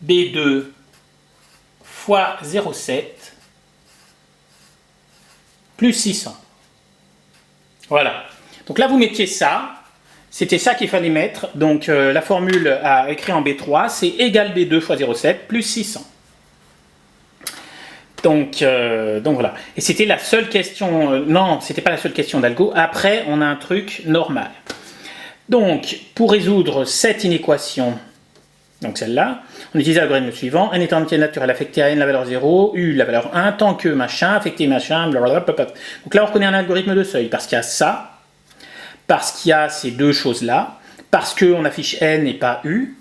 B2 fois 0,7 plus 600. Voilà. Donc là, vous mettiez ça. C'était ça qu'il fallait mettre. Donc la formule à écrire en B3, c'est égal B2 fois 0,7 plus 600. Donc voilà. Et c'était la seule question... non, c'était pas la seule question d'algo. Après, on a un truc normal. Donc, pour résoudre cette inéquation... Donc celle-là, on utilise l'algorithme suivant, n étant entier naturel affecté à n la valeur 0, u la valeur 1, tant que machin, affecté machin, blablabla. Donc là on reconnaît un algorithme de seuil, parce qu'il y a ça, parce qu'il y a ces deux choses-là, parce qu'on affiche n et pas u,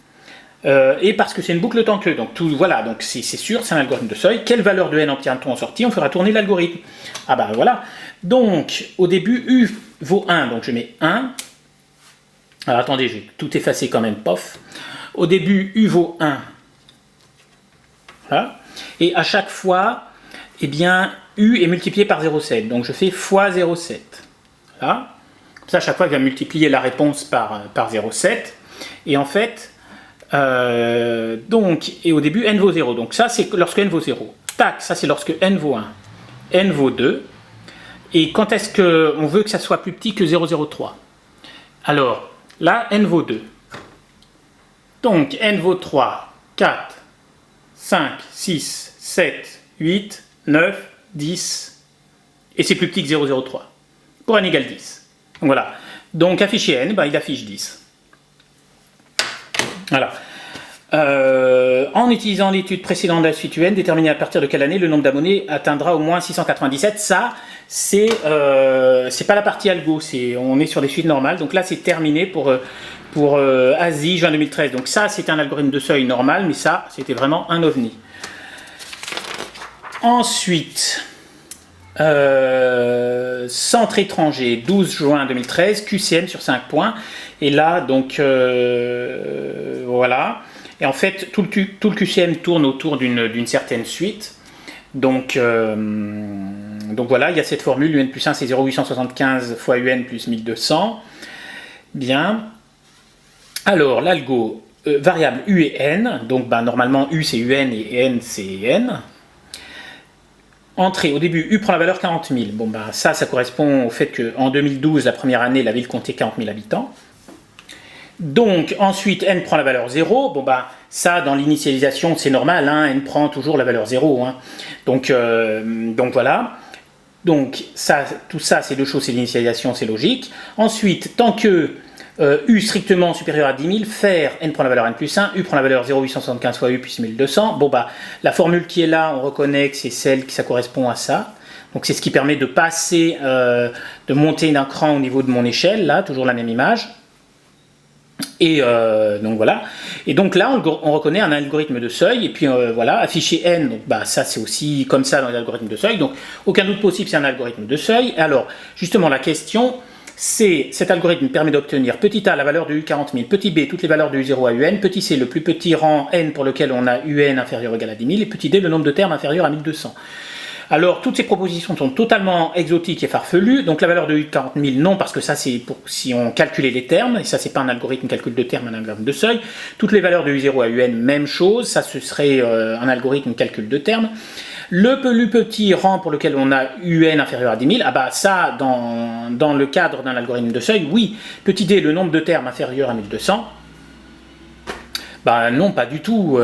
et parce que c'est une boucle tant que. Donc tout, voilà, donc c'est sûr, c'est un algorithme de seuil. Quelle valeur de n obtient-on en sortie? On fera tourner l'algorithme. Ah bah voilà. Donc au début, u vaut 1, donc je mets 1. Alors attendez, je vais tout effacer quand même, pof. Au début, U vaut 1. Voilà. Et à chaque fois, eh bien, U est multiplié par 0,7. Donc je fais fois 0,7. Voilà. Comme ça, à chaque fois, il va multiplier la réponse par 0,7. Et en fait, et au début, n vaut 0. Donc ça, c'est lorsque n vaut 0. Tac, ça c'est lorsque n vaut 1. N vaut 2. Et quand est-ce qu'on veut que ça soit plus petit que 0,03? Alors, là, n vaut 2. Donc, n vaut 3, 4, 5, 6, 7, 8, 9, 10. Et c'est plus petit que 0,03. Pour n égale 10. Donc voilà. Donc, afficher n, ben, il affiche 10. Voilà. En utilisant l'étude précédente de la suite UN, déterminer à partir de quelle année le nombre d'abonnés atteindra au moins 697. Ça, c'est pas la partie algo. On est sur des suites normales. Donc là, c'est terminé pour Asie, juin 2013. Donc ça, c'était un algorithme de seuil normal, mais ça, c'était vraiment un ovni. Ensuite, centre étranger, 12 juin 2013, QCM sur 5 points. Et là, donc, voilà. Et en fait, tout le QCM tourne autour d'une certaine suite. Donc voilà, il y a cette formule, UN plus 1, c'est 0,875 fois UN plus 1200. Bien. Alors, l'algo, variable U et N, donc normalement U c'est UN et N c'est N. Entrée, au début, U prend la valeur 40 000. Bon, ça correspond au fait qu'en 2012, la première année, la ville comptait 40 000 habitants. Donc, ensuite, N prend la valeur 0. Bon, ça, dans l'initialisation, c'est normal, hein, N prend toujours la valeur 0. Hein. Donc voilà. Donc ça, tout ça, c'est deux choses, c'est l'initialisation, c'est logique. Ensuite, tant que U strictement supérieur à 10 000, faire n prend la valeur n plus 1, U prend la valeur 0,875 fois U plus 1200. Bon bah, la formule qui est là, on reconnaît que c'est celle qui ça correspond à ça. Donc c'est ce qui permet de passer, de monter d'un cran au niveau de mon échelle, là, toujours la même image. Et donc voilà. Et donc là, on reconnaît un algorithme de seuil. Et puis voilà, afficher n, donc bah, ça c'est aussi comme ça dans les algorithmes de seuil. Donc aucun doute possible, c'est un algorithme de seuil. Alors justement, la question, c'est cet algorithme permet d'obtenir petit a la valeur de U 40 000, petit b toutes les valeurs de U0 à UN, petit c le plus petit rang n pour lequel on a UN inférieur ou égal à 10 000, et petit d le nombre de termes inférieur à 1200. Alors, toutes ces propositions sont totalement exotiques et farfelues. Donc, la valeur de U de 40 000, non, parce que ça, c'est pour si on calculait les termes. Et ça, c'est pas un algorithme calcul de termes, un algorithme de seuil. Toutes les valeurs de U0 à UN, même chose. Ça, ce serait un algorithme calcul de termes. Le plus petit rang pour lequel on a UN inférieur à 10 000, ah bah ça, dans le cadre d'un algorithme de seuil, oui. Petit d, le nombre de termes inférieur à 1200. Bah non, pas du tout.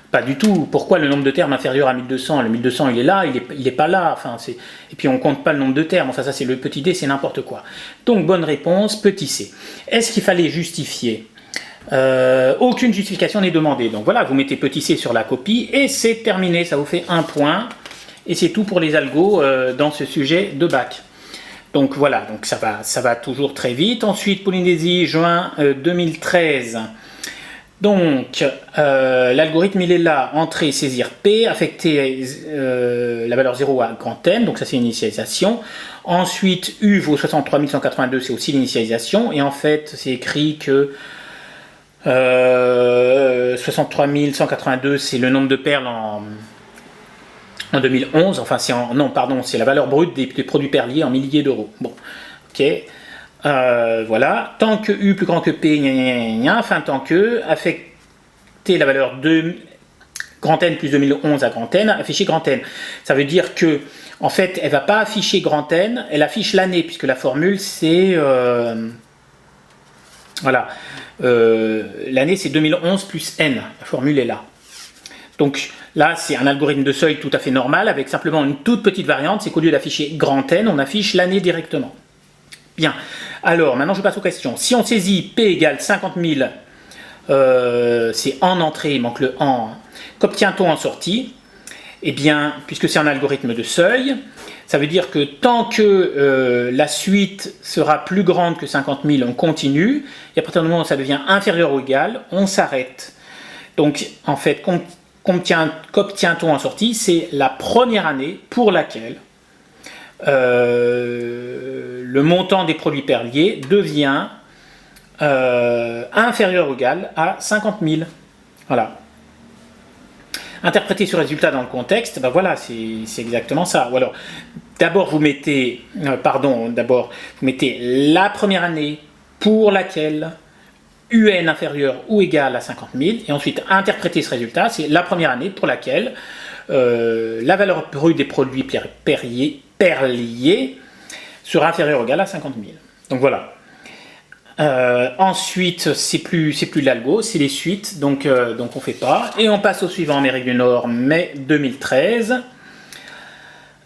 Pas du tout. Pourquoi le nombre de termes inférieur à 1200? Le 1200, il est là, il est pas là. Enfin, et puis, on compte pas le nombre de termes. Enfin, ça, c'est le petit d, c'est n'importe quoi. Donc, bonne réponse, petit c. Est-ce qu'il fallait justifier? Aucune justification n'est demandée. Donc, voilà, vous mettez petit c sur la copie et c'est terminé. Ça vous fait un point. Et c'est tout pour les algos dans ce sujet de bac. Donc, voilà. Donc, ça va toujours très vite. Ensuite, Polynésie, juin 2013. Donc, l'algorithme, il est là, entrée, saisir P, affecter la valeur 0 à grand N, donc ça c'est l'initialisation. Ensuite, U vaut 63 182, c'est aussi l'initialisation. Et en fait, c'est écrit que 63 182, c'est le nombre de perles en 2011. Enfin, non, pardon, c'est la valeur brute des produits perliers en milliers d'euros. Bon, ok. Voilà, tant que U plus grand que P, enfin tant que, affecter la valeur de grand N plus 2011 à grand N, afficher grand N. Ça veut dire que, en fait, elle ne va pas afficher grand N, elle affiche l'année, puisque la formule c'est, voilà, l'année c'est 2011 plus N, la formule est là. Donc là, c'est un algorithme de seuil tout à fait normal, avec simplement une toute petite variante, c'est qu'au lieu d'afficher grand N, on affiche l'année directement. Bien, alors maintenant je passe aux questions. Si on saisit P égale 50 000, c'est en entrée, il manque le en, qu'obtient-on en sortie? Eh bien, puisque c'est un algorithme de seuil, ça veut dire que tant que la suite sera plus grande que 50 000, on continue, et à partir du moment où ça devient inférieur ou égal, on s'arrête. Donc, en fait, qu'obtient-on en sortie? C'est la première année pour laquelle le montant des produits perliers devient inférieur ou égal à 50 000. Voilà. Interpréter ce résultat dans le contexte, ben voilà, c'est exactement ça. Ou alors, d'abord vous mettez, vous mettez la première année pour laquelle UN inférieur ou égal à 50 000, et ensuite interpréter ce résultat, c'est la première année pour laquelle la valeur brute des produits perliers sera inférieure ou égale à 50 000. Donc voilà. Ensuite, c'est plus l'algo, c'est les suites, donc on fait pas. Et on passe au suivant, Amérique du Nord, mai 2013.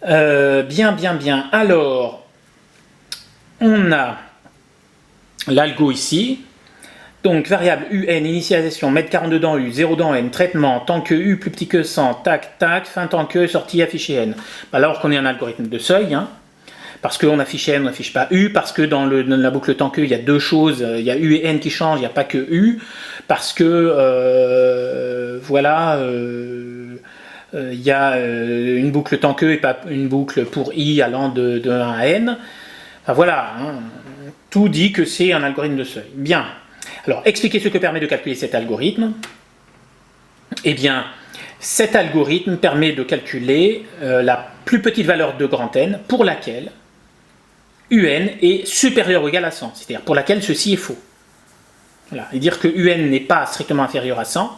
Bien. Alors, on a l'algo ici. Donc, variable UN, initialisation, mettre 42 dans U, 0 dans N, traitement, tant que U plus petit que 100, tac, fin tant que, sortie, affiché N. Alors qu'on est un algorithme de seuil, hein, parce qu'on affiche N, on n'affiche pas U, parce que dans la boucle tant que, il y a deux choses, il y a U et N qui changent, il n'y a pas que U, parce que, voilà, il y a une boucle tant que et pas une boucle pour I allant de 1 à N. Enfin, voilà, hein, tout dit que c'est un algorithme de seuil. Bien. Alors, expliquer ce que permet de calculer cet algorithme. Eh bien, cet algorithme permet de calculer la plus petite valeur de grand N pour laquelle UN est supérieur ou égal à 100, c'est-à-dire pour laquelle ceci est faux. Voilà. Et dire que UN n'est pas strictement inférieur à 100, ça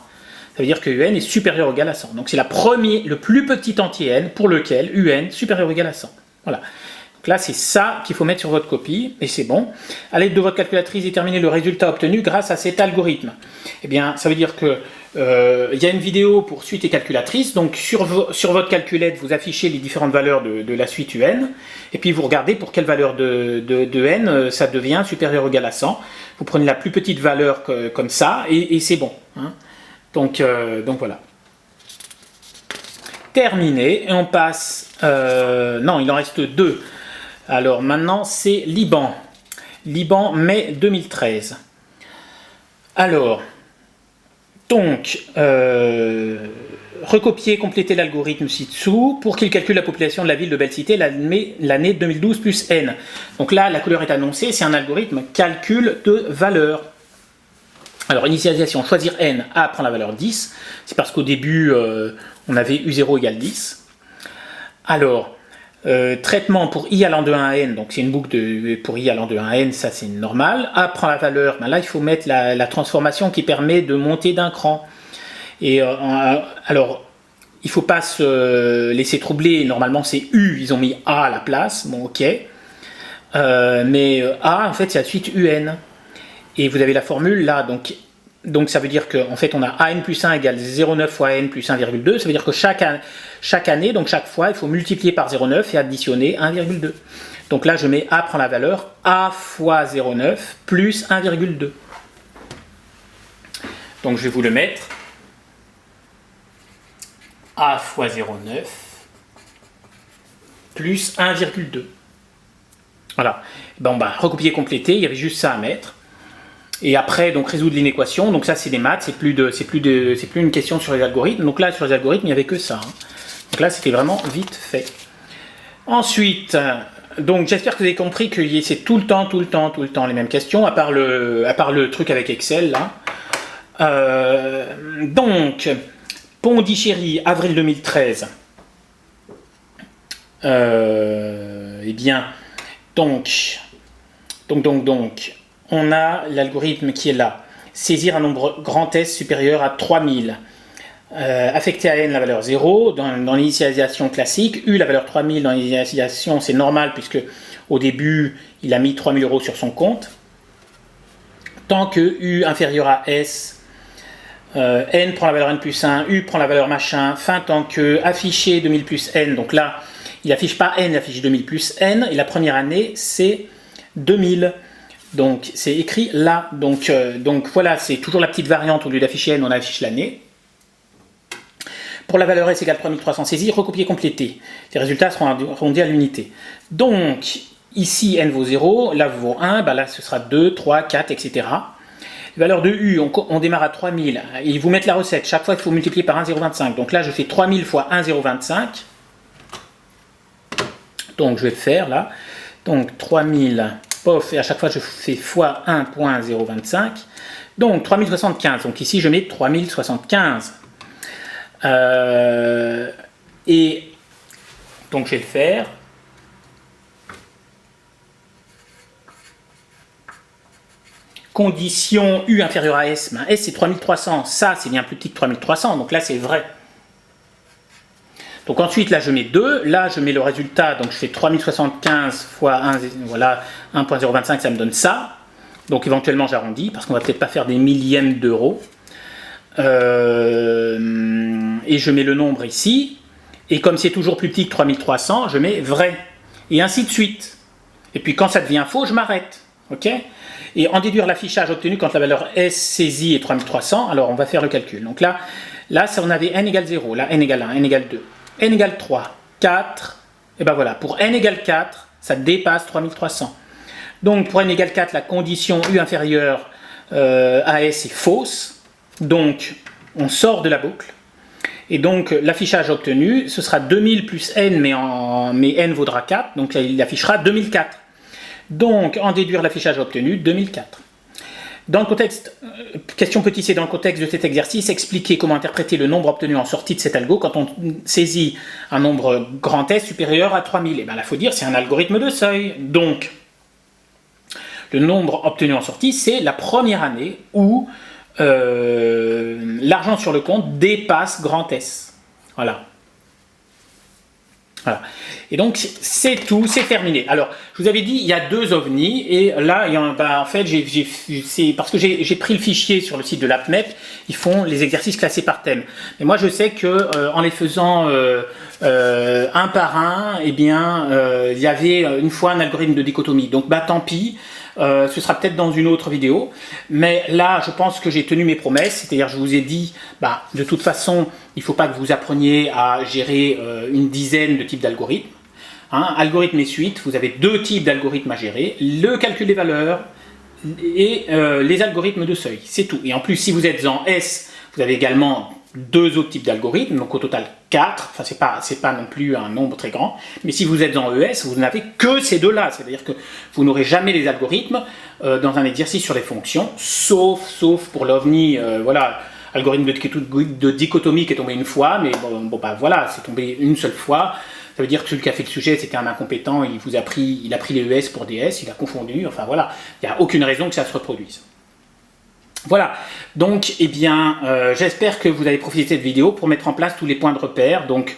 veut dire que UN est supérieur ou égal à 100. Donc c'est le plus petit entier N pour lequel UN est supérieur ou égal à 100. Voilà. Donc là, c'est ça qu'il faut mettre sur votre copie, et c'est bon. À l'aide de votre calculatrice, déterminez le résultat obtenu grâce à cet algorithme. Eh bien, ça veut dire que Il y a une vidéo pour suite et calculatrice, donc sur votre calculette, vous affichez les différentes valeurs de la suite UN, et puis vous regardez pour quelle valeur de n ça devient supérieur ou égal à 100. Vous prenez la plus petite valeur comme ça, et c'est bon. Hein. Donc voilà. Terminé, et on passe... non, il en reste 2. Alors maintenant, c'est Liban. Liban, mai 2013. Alors... Donc, recopier, compléter l'algorithme ci-dessous pour qu'il calcule la population de la ville de Belle-Cité l'année 2012 plus n. Donc là, la couleur est annoncée, c'est un algorithme calcul de valeur. Alors, initialisation, choisir n, A prend la valeur 10. C'est parce qu'au début, on avait U0 égale 10. Alors, traitement pour i allant de 1 à n, donc c'est une boucle pour i allant de 1 à n, ça c'est normal. A prend la valeur, ben là il faut mettre la transformation qui permet de monter d'un cran. Et alors, il ne faut pas se laisser troubler, normalement c'est U, ils ont mis A à la place, bon ok. Mais A en fait c'est la suite UN. Et vous avez la formule là, donc ça veut dire qu'en fait on a an plus 1 égale 0,9 fois n plus 1,2, ça veut dire que chaque année, donc chaque fois, il faut multiplier par 0,9 et additionner 1,2. Donc là je mets A prend la valeur A fois 0,9 plus 1,2. Donc je vais vous le mettre. A fois 0,9 plus 1,2. Voilà. Bon bah recopier, compléter, il y avait juste ça à mettre. Et après, donc résoudre l'inéquation. Donc ça, c'est des maths, c'est plus une question sur les algorithmes. Donc là, sur les algorithmes, il n'y avait que ça. Hein. Donc là, c'était vraiment vite fait. Ensuite, donc j'espère que vous avez compris que c'est tout le temps les mêmes questions, à part le truc avec Excel là. Donc, Pondichéry, avril 2013. Eh bien, donc. On a l'algorithme qui est là. Saisir un nombre grand S supérieur à 3000. Affecter à n la valeur 0 dans l'initialisation classique. U la valeur 3000 dans l'initialisation, c'est normal puisque au début, il a mis 3000 € sur son compte. Tant que U inférieur à S, n prend la valeur n plus 1, U prend la valeur machin, fin tant que affiché 2000 plus n. Donc là, il n'affiche pas n, il affiche 2000 plus n. Et la première année, c'est 2000. Donc c'est écrit là, donc voilà, c'est toujours la petite variante, au lieu d'afficher n, on affiche l'année. Pour la valeur S égale 3300 saisie, recopier, compléter. Les résultats seront arrondis à l'unité. Donc ici n vaut 0, là vaut 1, bah là ce sera 2, 3, 4, etc. Valeur de U, on démarre à 3000, ils vous mettent la recette, chaque fois il faut multiplier par 1,025. Donc là je fais 3000 fois 1,025. Donc je vais le faire là. Donc 3000... et à chaque fois je fais fois 1.025, donc 3075, donc ici je mets 3075. Et donc je vais le faire. Condition U inférieure à S, ben S c'est 3300, ça c'est bien plus petit que 3300, donc là c'est vrai. Donc ensuite, là, je mets 2. Là, je mets le résultat. Donc, je fais 3075 fois 1, voilà, 1.025, ça me donne ça. Donc, éventuellement, j'arrondis, parce qu'on va peut-être pas faire des millièmes d'euros. Et je mets le nombre ici. Et comme c'est toujours plus petit que 3300, je mets vrai. Et ainsi de suite. Et puis, quand ça devient faux, je m'arrête. OK ? Et en déduire l'affichage obtenu quand la valeur S saisie est 3300, alors on va faire le calcul. Donc là ça, on avait n égale 0. Là, n égale 1, n égale 2. n égale 3, 4, et ben voilà, pour n égale 4, ça dépasse 3300. Donc pour n égale 4, la condition U inférieure à S est fausse, donc on sort de la boucle, et donc l'affichage obtenu, ce sera 2000 plus n, mais n vaudra 4, donc il affichera 2004. Donc en déduire l'affichage obtenu, 2004. Dans le contexte, question petit c, dans le contexte de cet exercice, expliquer comment interpréter le nombre obtenu en sortie de cet algo quand on saisit un nombre grand S supérieur à 3000. Et bien là, il faut dire c'est un algorithme de seuil. Donc, le nombre obtenu en sortie, c'est la première année où l'argent sur le compte dépasse grand S. Voilà. Voilà. Et donc c'est tout, c'est terminé. Alors je vous avais dit il y a 2 ovnis et là en fait c'est parce que j'ai pris le fichier sur le site de l'APMEP, ils font les exercices classés par thème. Mais moi je sais que en les faisant un par un, eh bien il y avait une fois un algorithme de dichotomie. Donc tant pis. Ce sera peut-être dans une autre vidéo, mais là je pense que j'ai tenu mes promesses, c'est-à-dire je vous ai dit, de toute façon il ne faut pas que vous appreniez à gérer une dizaine de types d'algorithmes. Algorithme et suite, vous avez 2 types d'algorithmes à gérer, le calcul des valeurs et les algorithmes de seuil, c'est tout. Et en plus si vous êtes en S, vous avez également 2 autres types d'algorithmes, donc au total 4, enfin c'est pas non plus un nombre très grand, mais si vous êtes en ES, vous n'avez que ces 2-là, c'est-à-dire que vous n'aurez jamais les algorithmes dans un exercice sur les fonctions, sauf pour l'OVNI, voilà, algorithme de dichotomie qui est tombé une fois, mais voilà, c'est tombé une seule fois, ça veut dire que celui qui a fait le sujet, c'était un incompétent, il a pris les ES pour des S, il a confondu, enfin voilà, il n'y a aucune raison que ça se reproduise. Voilà, donc j'espère que vous avez profité de cette vidéo pour mettre en place tous les points de repère. Donc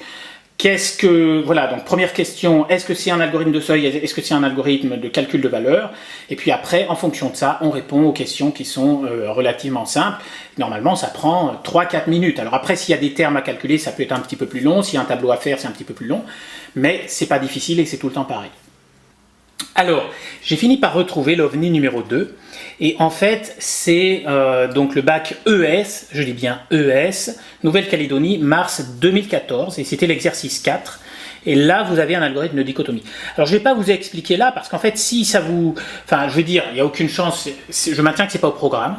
donc première question, est-ce que c'est un algorithme de seuil, est-ce que c'est un algorithme de calcul de valeur? Et puis après, en fonction de ça, on répond aux questions qui sont relativement simples. Normalement, ça prend 3-4 minutes. Alors après, s'il y a des termes à calculer, ça peut être un petit peu plus long. S'il y a un tableau à faire, c'est un petit peu plus long. Mais c'est pas difficile et c'est tout le temps pareil. Alors, j'ai fini par retrouver l'OVNI numéro 2, et en fait, c'est donc le bac ES, je dis bien ES, Nouvelle-Calédonie, mars 2014, et c'était l'exercice 4, et là, vous avez un algorithme de dichotomie. Alors, je ne vais pas vous expliquer là, parce qu'en fait, si ça vous... Enfin, je veux dire, il n'y a aucune chance, je maintiens que ce n'est pas au programme.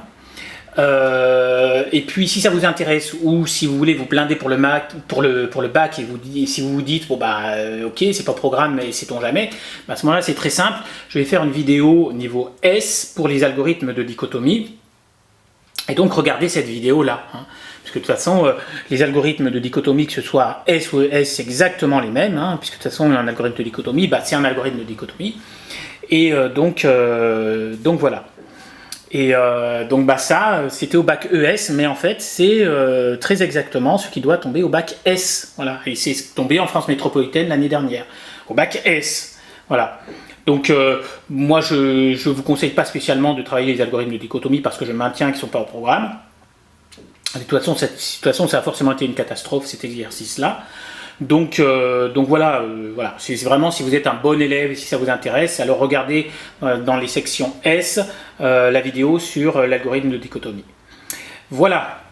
Et puis si ça vous intéresse ou si vous voulez vous blinder pour le bac et si vous vous dites ok c'est pas programme mais sait-on jamais, à ce moment là c'est très simple, je vais faire une vidéo niveau S pour les algorithmes de dichotomie et donc regardez cette vidéo là parce que de toute façon les algorithmes de dichotomie que ce soit S ou ES c'est exactement les mêmes puisque de toute façon un algorithme de dichotomie c'est un algorithme de dichotomie et donc voilà. Et ça, c'était au bac ES, mais en fait, c'est très exactement ce qui doit tomber au bac S. Voilà, et c'est tombé en France métropolitaine l'année dernière, au bac S. Voilà. Donc, moi, je ne vous conseille pas spécialement de travailler les algorithmes de dichotomie parce que je maintiens qu'ils ne sont pas au programme. De toute façon, ça a forcément été une catastrophe, cet exercice-là. Donc voilà, c'est vraiment si vous êtes un bon élève et si ça vous intéresse, alors regardez dans les sections S la vidéo sur l'algorithme de dichotomie. Voilà.